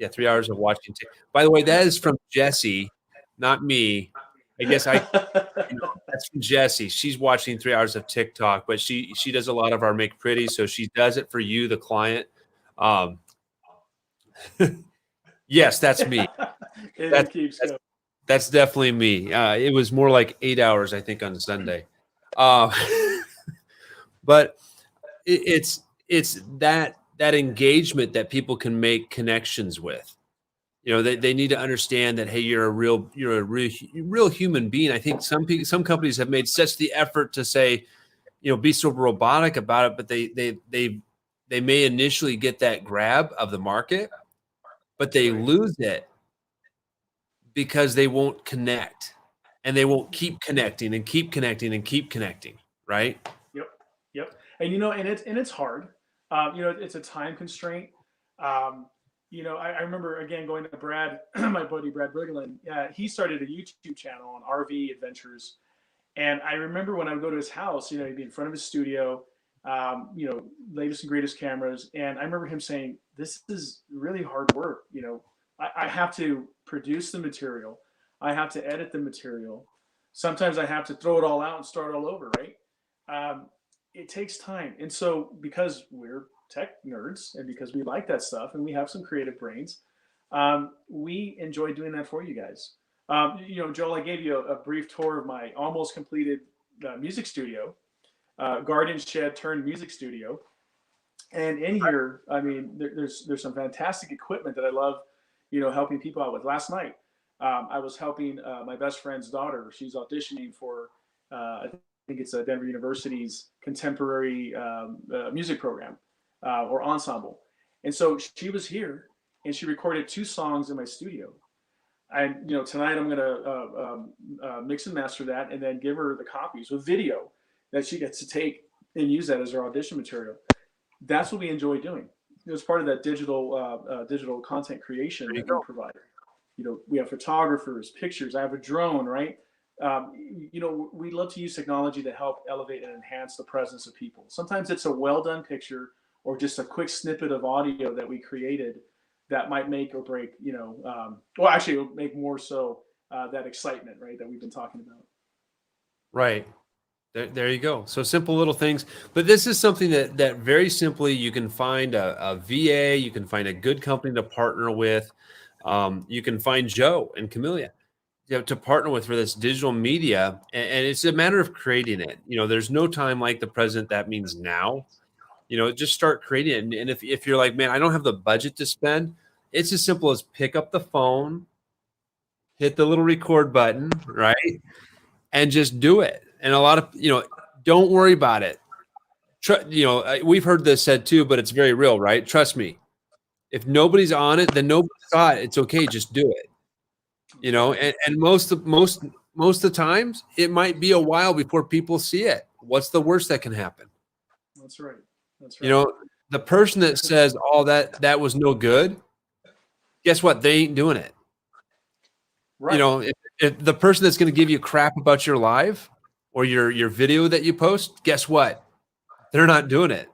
3 hours of watching. By the way, that is from Jesse, not me. I guess that's from Jessie. She's watching 3 hours of TikTok, but she does a lot of our make pretty. So she does it for you, the client. Yes, that's me. That's definitely me. It was more like 8 hours, I think, on Sunday. But it's that engagement that people can make connections with. They need to understand that, hey, you're a real human being. I think some companies have made such the effort to say, be so robotic about it, but they may initially get that grab of the market, but they lose it because they won't connect, and they won't keep connecting and keep connecting and keep connecting. Right? Yep. And it's hard. It's a time constraint. I remember, again, going to Brad, my buddy Brad Brigelin. He started a YouTube channel on RV adventures. And I remember when I would go to his house, he'd be in front of his studio, latest and greatest cameras. And I remember him saying, this is really hard work. I have to produce the material. I have to edit the material. Sometimes I have to throw it all out and start all over, right? It takes time. And so because we're tech nerds and because we like that stuff and we have some creative brains, we enjoy doing that for you guys. Joel, I gave you a brief tour of my almost completed music studio, garden shed turned music studio. And in here, I mean, there's some fantastic equipment that I love, helping people out with. Last night, I was helping my best friend's daughter. She's auditioning for, I think it's Denver University's contemporary music program. Or ensemble. And so she was here and she recorded 2 songs in my studio. tonight I'm gonna mix and master that, and then give her the copies with video that she gets to take and use that as her audition material. That's what we enjoy doing. It was part of that digital content creation that we provide. We have photographers, pictures. I have a drone, right? We love to use technology to help elevate and enhance the presence of people. Sometimes it's a well done picture or just a quick snippet of audio that we created that might make or break, actually, it would make more so that excitement, right, that we've been talking about. Right. There you go. So simple little things, but this is something that very simply you can find a VA, you can find a good company to partner with. You can find Joe and Camellia to partner with for this digital media, and it's a matter of creating it. There's no time like the present. That means now. Just start creating it. And if you're like, man, I don't have the budget to spend, it's as simple as pick up the phone, hit the little record button, right? And just do it. And a lot of, don't worry about it. We've heard this said too, but it's very real, right? Trust me. If nobody's on it, then nobody saw it. It's okay. Just do it. And most of the times it might be a while before people see it. What's the worst that can happen? That's right. The person that says, "Oh, that was no good," guess what? They ain't doing it. Right. If the person that's going to give you crap about your live or your video that you post, guess what? They're not doing it.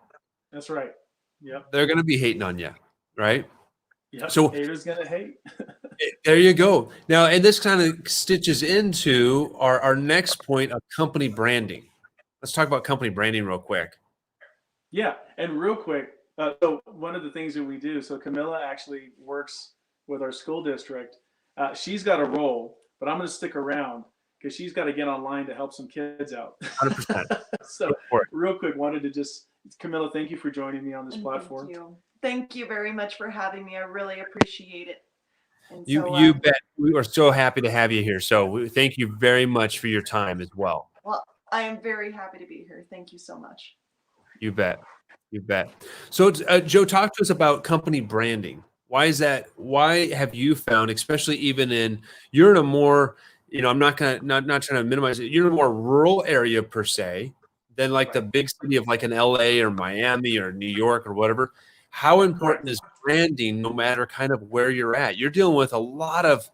That's right. Yeah. They're going to be hating on you, right? Yeah. So haters gonna hate. There you go. Now, and this kind of stitches into our next point of company branding. Let's talk about company branding real quick. Yeah, and real quick, so one of the things that we do, so Camilla actually works with our school district. She's got a role, but I'm going to stick around because she's got to get online to help some kids out. 100%. So real quick, wanted to Camilla, thank you for joining me on this platform. Thank you very much for having me. I really appreciate it. And you bet. We are so happy to have you here. So thank you very much for your time as well. Well, I am very happy to be here. Thank you so much. You bet. So Joe, talk to us about company branding. Why is that? Why have you found, especially you're in a more, I'm not trying to minimize it. You're in a more rural area per se than like the big city of like an LA or Miami or New York or whatever. How important is branding no matter kind of where you're at? You're dealing with a lot of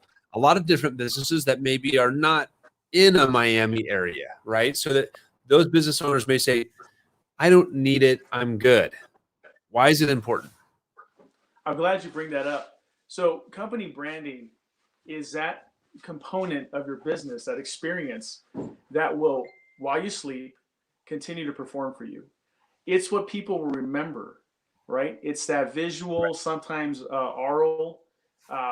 different businesses that maybe are not in a Miami area, right? So that those business owners may say, I don't need it. I'm good. Why is it important? I'm glad you bring that up. So company branding is that component of your business, that experience that will, while you sleep, continue to perform for you. It's what people will remember, right? It's that visual, sometimes oral,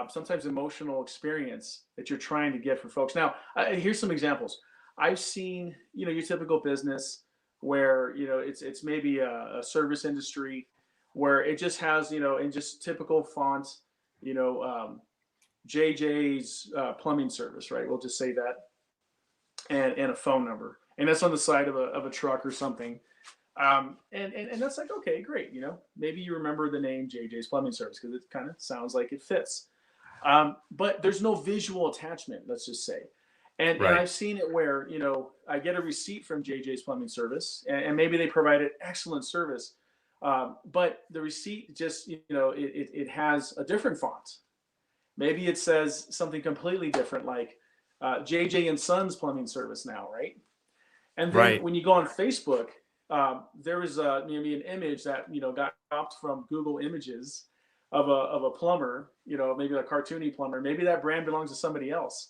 sometimes emotional experience that you're trying to get for folks. Now, here's some examples. I've seen, your typical business where, it's maybe a service industry where it just has, in just typical fonts, JJ's plumbing service, right? We'll just say that, and a phone number, and that's on the side of a truck or something. And that's like, okay, great. Maybe you remember the name JJ's Plumbing Service because it kind of sounds like it fits. But there's no visual attachment, let's just say. And I've seen it where, I get a receipt from JJ's Plumbing Service and maybe they provided excellent service. But the receipt just, it has a different font. Maybe it says something completely different, like JJ and Sons Plumbing Service now, right? And then when you go on Facebook, there was maybe an image that got cropped from Google Images of a plumber, maybe a cartoony plumber. Maybe that brand belongs to somebody else,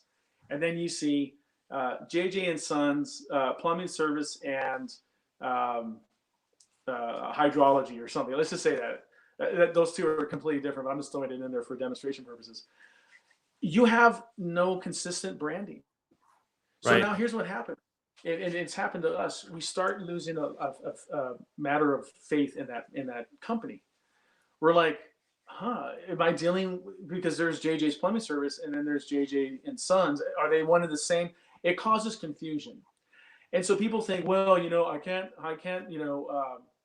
and then you see JJ and Sons Plumbing Service and hydrology or something. Let's just say that those two are completely different. But I'm just throwing it in there for demonstration purposes. You have no consistent branding. So now here's what happened. And it's happened to us. We start losing a matter of faith in that company. We're like, am I dealing, because there's JJ's Plumbing Service and then there's JJ and Sons. Are they one of the same? It causes confusion. And so people think, well, I can't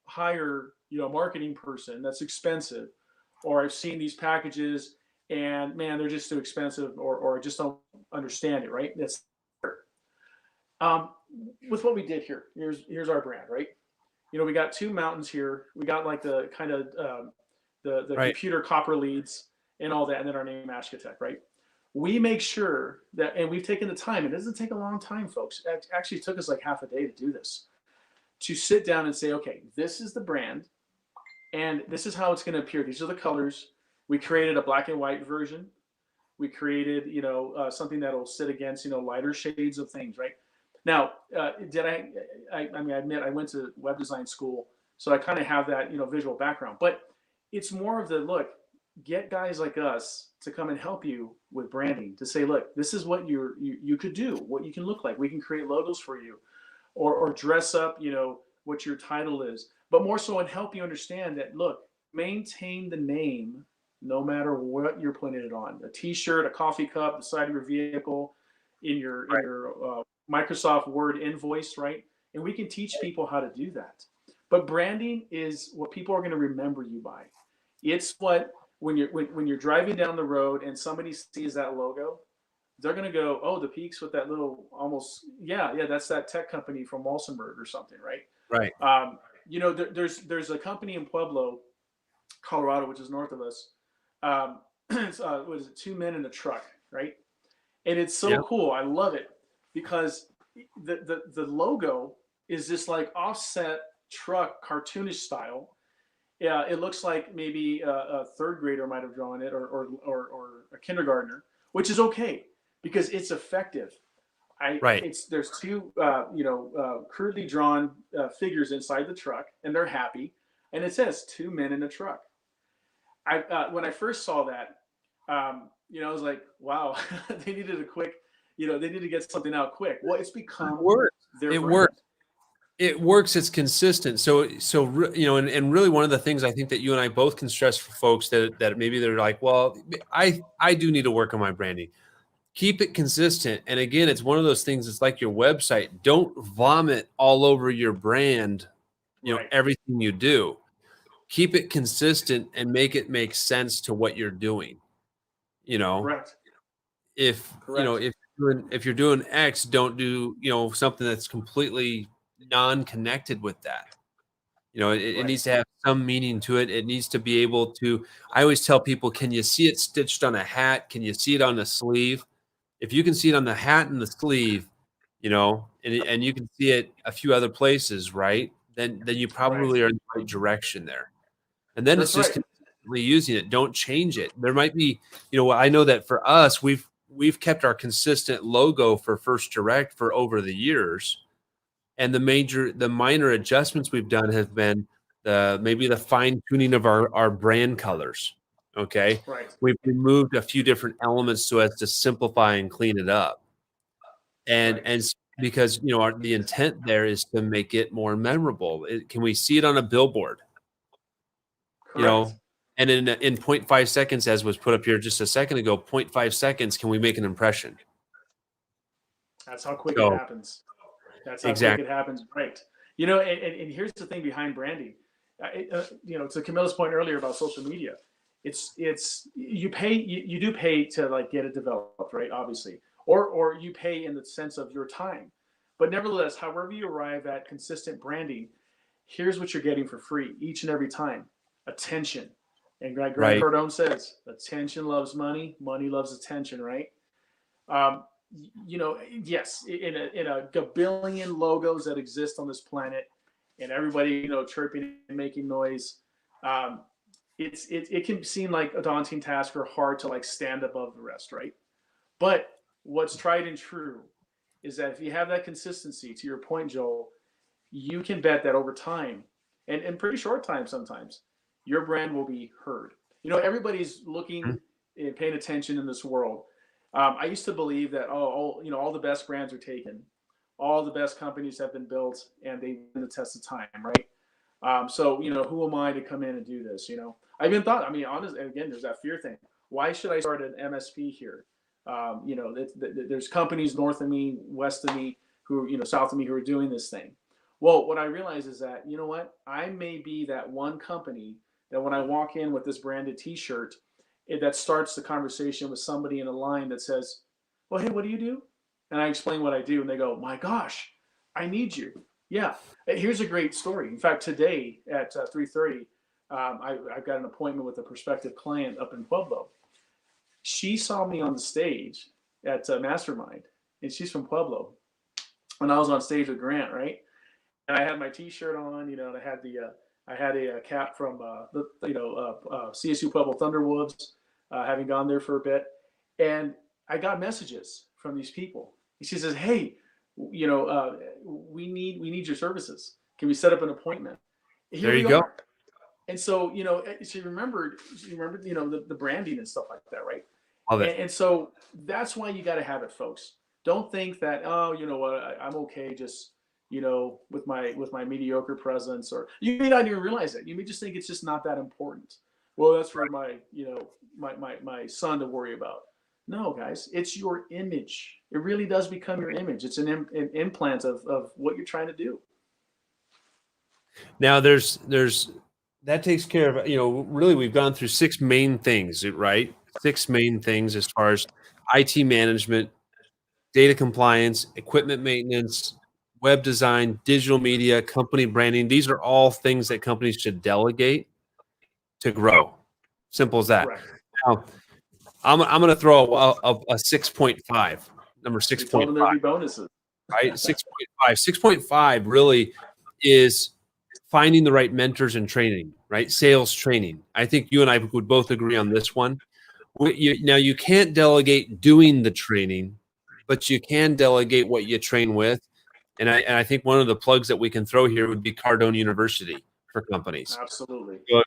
hire, a marketing person. That's expensive. Or I've seen these packages and man, they're just too expensive, or just don't understand it, right? That's um, with what we did here. Here's our brand, right? We got two mountains here. We got like the kind of the Right. computer copper leads and all that, and then our name Ashkatech, right? We make sure that, and we've taken the time. It doesn't take a long time, folks. It actually took us like half a day to do this, to sit down and say, okay, this is the brand, and this is how it's going to appear. These are the colors. We created a black and white version. We created, something that'll sit against, lighter shades of things, right? Now, did I mean, I admit I went to web design school, so I kind of have that, visual background, but it's more of the look, get guys like us to come and help you with branding, to say, look, this is what you could do, what you can look like. We can create logos for you, or dress up, what your title is, but more so and help you understand that, look, maintain the name no matter what you're putting it on. A t-shirt, a coffee cup, the side of your vehicle, in your Microsoft Word invoice, right? And we can teach people how to do that. But branding is what people are going to remember you by. It's what, when you're driving down the road and somebody sees that logo, they're going to go, oh, the Peaks with that little almost, yeah, that's that tech company from Walsenburg or something, right? Right. There's a company in Pueblo, Colorado, which is north of us. It's, what is it? Two men in a truck, right? And it's so cool. I love it because the logo is this like offset truck, cartoonish style. Yeah, it looks like maybe a third grader might have drawn it, or a kindergartner, which is okay because it's effective. There's two crudely drawn figures inside the truck, and they're happy, and it says two men in a truck. When I first saw that, I was like, wow, they needed a quick, they need to get something out quick. Well, it's become their brand. Works. It works. It's consistent. So, and really one of the things I think that you and I both can stress for folks that maybe they're like, well, I do need to work on my branding. Keep it consistent. And again, it's one of those things. It's like your website. Don't vomit all over your brand, everything you do. Keep it consistent and make it make sense to what you're doing. Correct. If you're doing X, don't do, something that's completely non-connected with that. It needs to have some meaning to it. It needs to be able to, I always tell people, can you see it stitched on a hat? Can you see it on the sleeve? If you can see it on the hat and the sleeve, and you can see it a few other places, right? Then you probably are in the right direction there. And then it's just consistently using it. Don't change it. There might be, I know that for us, we've kept our consistent logo for First Direct for over the years. And the minor adjustments we've done have been maybe the fine tuning of our brand colors. Okay. Right. We've removed a few different elements so as to simplify and clean it up. And because, the intent there is to make it more memorable. Can we see it on a billboard? Correct. And in 0.5 seconds, as was put up here just a second ago, 0.5 seconds, can we make an impression? That's how quick it happens. That's how quick it happens. Right. And here's the thing behind branding. To Camilla's point earlier about social media, it's you do pay to like get it developed, right? Obviously, or you pay in the sense of your time. But nevertheless, however you arrive at consistent branding, here's what you're getting for free each and every time: attention. And Grant Cardone says, attention loves money, money loves attention, right? Yes, in a gabillion logos that exist on this planet, and everybody, chirping and making noise, it can seem like a daunting task or hard to like stand above the rest, right? But what's tried and true is that if you have that consistency, to your point, Joel, you can bet that over time, and in pretty short time sometimes, your brand will be heard. Everybody's looking and paying attention in this world. I used to believe that all the best brands are taken, all the best companies have been built, and they win the test of time, right? So who am I to come in and do this? I even thought, honestly, again, there's that fear thing. Why should I start an MSP here? There's companies north of me, west of me, who south of me, who are doing this thing. Well, what I realize is that I may be that one company that when I walk in with this branded T-shirt, that starts the conversation with somebody in a line that says, well, hey, what do you do? And I explain what I do, and they go, my gosh, I need you. Yeah. Here's a great story. In fact, today at 3:30, I've got an appointment with a prospective client up in Pueblo. She saw me on the stage at Mastermind, and she's from Pueblo. And I was on stage with Grant, right? And I had my T-shirt on, and I had a cap from CSU Pueblo Thunderwolves, having gone there for a bit, and I got messages from these people. She says, "Hey, we need your services. Can we set up an appointment?" Here There you we go. are. And so, she remembered, the branding and stuff like that, right? Love it. And so that's why you got to have it, folks. Don't think that, oh, you know what, I'm okay just, with my mediocre presence, or you may not even realize it. You may just think it's just not that important. Well, that's for my son to worry about. No, guys, it's your image. It really does become your image. It's an implant of what you're trying to do. Now there's that takes care of, really we've gone through 6 main things, right? 6 main things as far as IT management, data compliance, equipment maintenance, web design, digital media, company branding. These are all things that companies should delegate to grow. Simple as that. Correct. Now, I'm going to throw a 6.5, number 6.5. Told them there'd be bonuses. Right? 6.5. 6.5 really is finding the right mentors and training, right? Sales training. I think you and I would both agree on this one. Now, you can't delegate doing the training, but you can delegate what you train with. And I think one of the plugs that we can throw here would be Cardone University for companies. Absolutely. So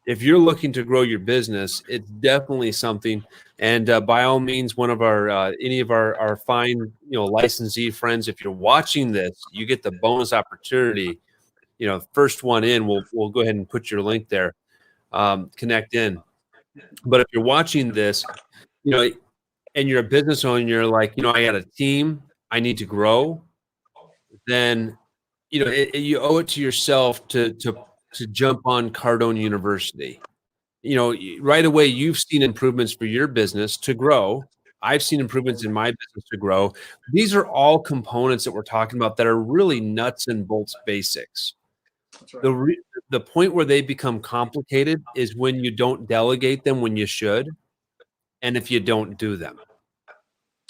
if you're looking to grow your business, it's definitely something. And by all means, one of any of our fine, licensee friends, if you're watching this, you get the bonus opportunity. First one in, we'll go ahead and put your link there, connect in. But if you're watching this, and you're a business owner, you're like, I got a team, I need to grow, then, you owe it to yourself to jump on Cardone University. Right away, you've seen improvements for your business to grow. I've seen improvements in my business to grow. These are all components that we're talking about that are really nuts and bolts basics. That's right. The point where they become complicated is when you don't delegate them when you should, and if you don't do them.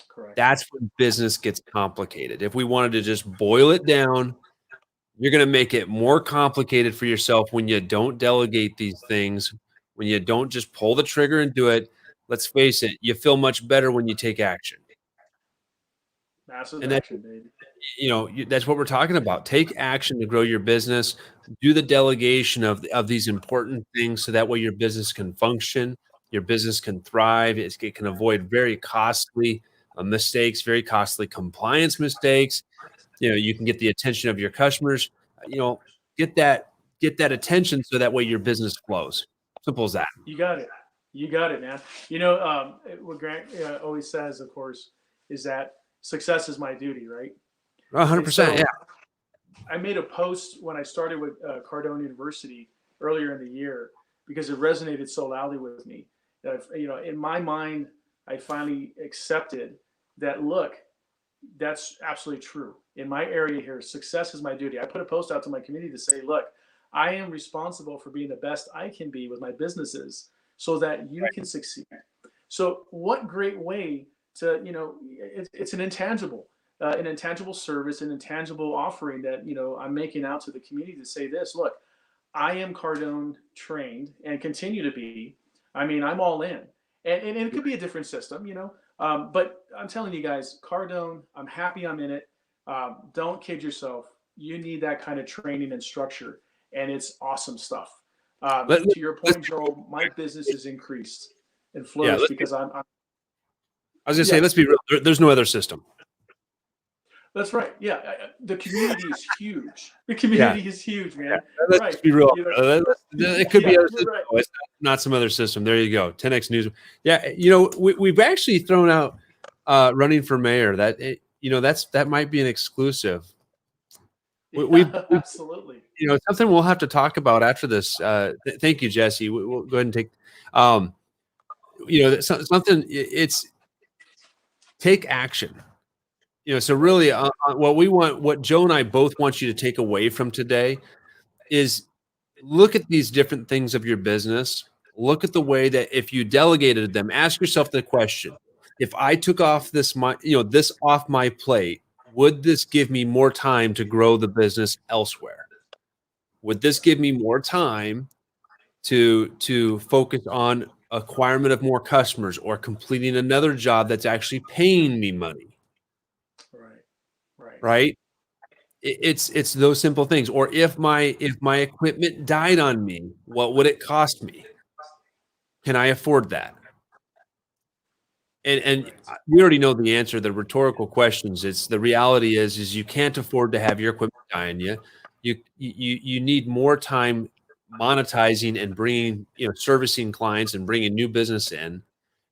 Correct. That's when business gets complicated. If we wanted to just boil it down, you're going to make it more complicated for yourself when you don't delegate these things, when you don't just pull the trigger and do it. Let's face it, you feel much better when you take action. Massive And that, action, baby. that's what we're talking about. Take action to grow your business. Do the delegation of these important things so that way your business can function, your business can thrive. It can avoid very costly mistakes, very costly compliance mistakes. You can get the attention of your customers. Get that attention so that way your business flows. Simple as that. You got it, man. What Grant always says, of course, is that success is my duty, right? 100%. Yeah. I made a post when I started with Cardone University earlier in the year because it resonated so loudly with me that in my mind, I finally accepted that. Look, that's absolutely true. In my area here, success is my duty. I put a post out to my community to say, look, I am responsible for being the best I can be with my businesses so that you can succeed. So what great way to, it's an intangible service, an intangible offering that, I'm making out to the community to say this, look, I am Cardone trained and continue to be. I mean, I'm all in. And it could be a different system, but I'm telling you guys, Cardone, I'm happy I'm in it. Don't kid yourself. You need that kind of training and structure, and it's awesome stuff. To your point, Joel, my business has increased and flourished because I'm I was going to say, let's be real. There's no other system. That's right. Yeah. The community is huge. The community is huge, man. Yeah. Let's be real. It could be other system. Right. It's not some other system. There you go. 10X News. Yeah. We've actually thrown out running for mayor. That might be an exclusive. Absolutely. Something we'll have to talk about after this. Thank you, Jesse. We'll go ahead and take. something. It's take action. So really, what Joe and I both want you to take away from today is look at these different things of your business. Look at the way that if you delegated them, ask yourself the question: if I took off this off my plate, would this give me more time to grow the business elsewhere? Would this give me more time to focus on acquirement of more customers or completing another job that's actually paying me money? Right. It's those simple things. Or if my equipment died on me, what would it cost me? Can I afford that? And we already know the answer. The rhetorical questions. It's the reality is you can't afford to have your equipment die on you. You need more time monetizing and bringing servicing clients and bringing new business in.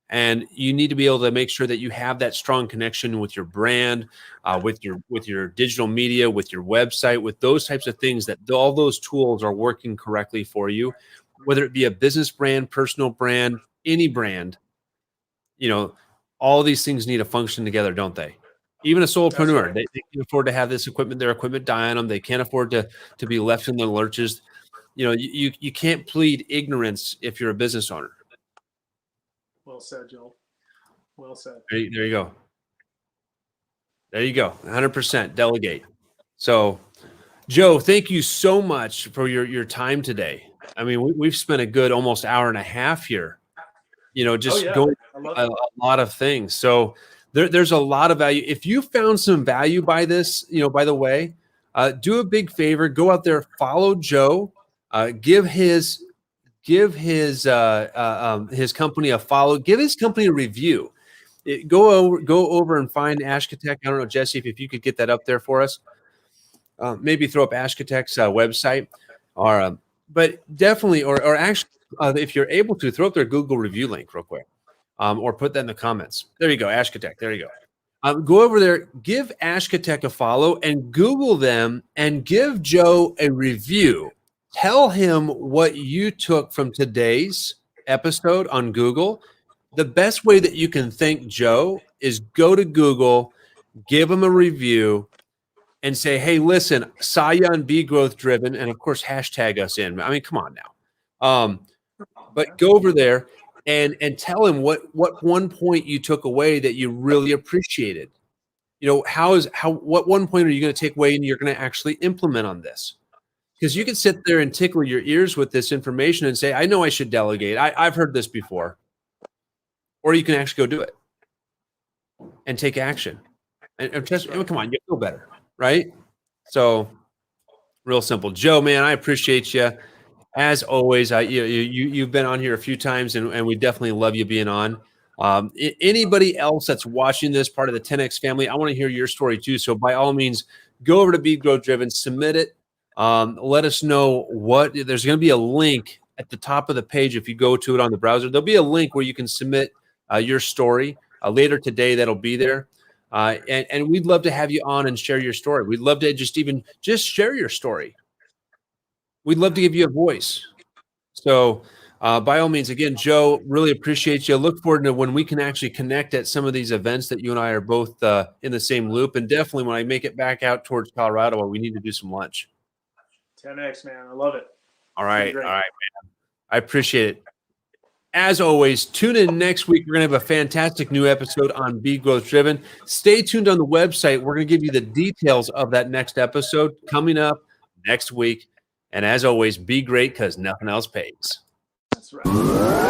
And you need to be able to make sure that you have that strong connection with your brand, with your digital media, with your website, with those types of things, that all those tools are working correctly for you, whether it be a business brand, personal brand, any brand. All these things need to function together, don't they? Even a solopreneur, right. They can afford to have this equipment, their equipment die on them. They can't afford to be left in the lurches. You can't plead ignorance if you're a business owner. Well said, Joel. Well said. There you go. There you go. 100% delegate. So, Joe, thank you so much for your time today. I mean, we've spent a good almost hour and a half here, going a lot of things. So there's a lot of value. If you found some value by this, by the way, do a big favor, go out there, follow Joe, give his company a follow, give his company a review. Go over and find Ashkatech. I don't know, Jesse, if you could get that up there for us. Maybe throw up Ashkatech's website, but definitely, or actually, if you're able to, throw up their Google review link real quick, or put that in the comments. There you go, Ashkatech. There you go. Go over there, give Ashkatech a follow, and Google them, and give Joe a review. Tell him what you took from today's episode on Google. The best way that you can thank Joe is go to Google, give him a review, and say, hey, listen, saw you on Be Growth Driven, and of course, hashtag us in. I mean, come on now. But go over there and tell him what one point you took away that you really appreciated. What one point are you going to take away and you're going to actually implement on this? Because you can sit there and tickle your ears with this information and say, I know I should delegate. I've heard this before. Or you can actually go do it and take action. And just, come on, you feel better, right? So real simple. Joe, man, I appreciate you. As always, you've been on here a few times, and we definitely love you being on. Anybody else that's watching this, part of the 10X family, I want to hear your story too. So by all means, go over to Be Growth Driven, submit it. Let us know there's going to be a link at the top of the page. If you go to it on the browser, there'll be a link where you can submit your story later today. That'll be there. And we'd love to have you on and share your story. We'd love to just share your story. We'd love to give you a voice. So by all means, again, Joe, really appreciate you. Look forward to when we can actually connect at some of these events that you and I are both in the same loop. And definitely when I make it back out towards Colorado, we need to do some lunch. 10X, man. I love it. All right, man. I appreciate it. As always, tune in next week. We're going to have a fantastic new episode on Be Growth Driven. Stay tuned on the website. We're going to give you the details of that next episode coming up next week. And as always, be great because nothing else pays. That's right.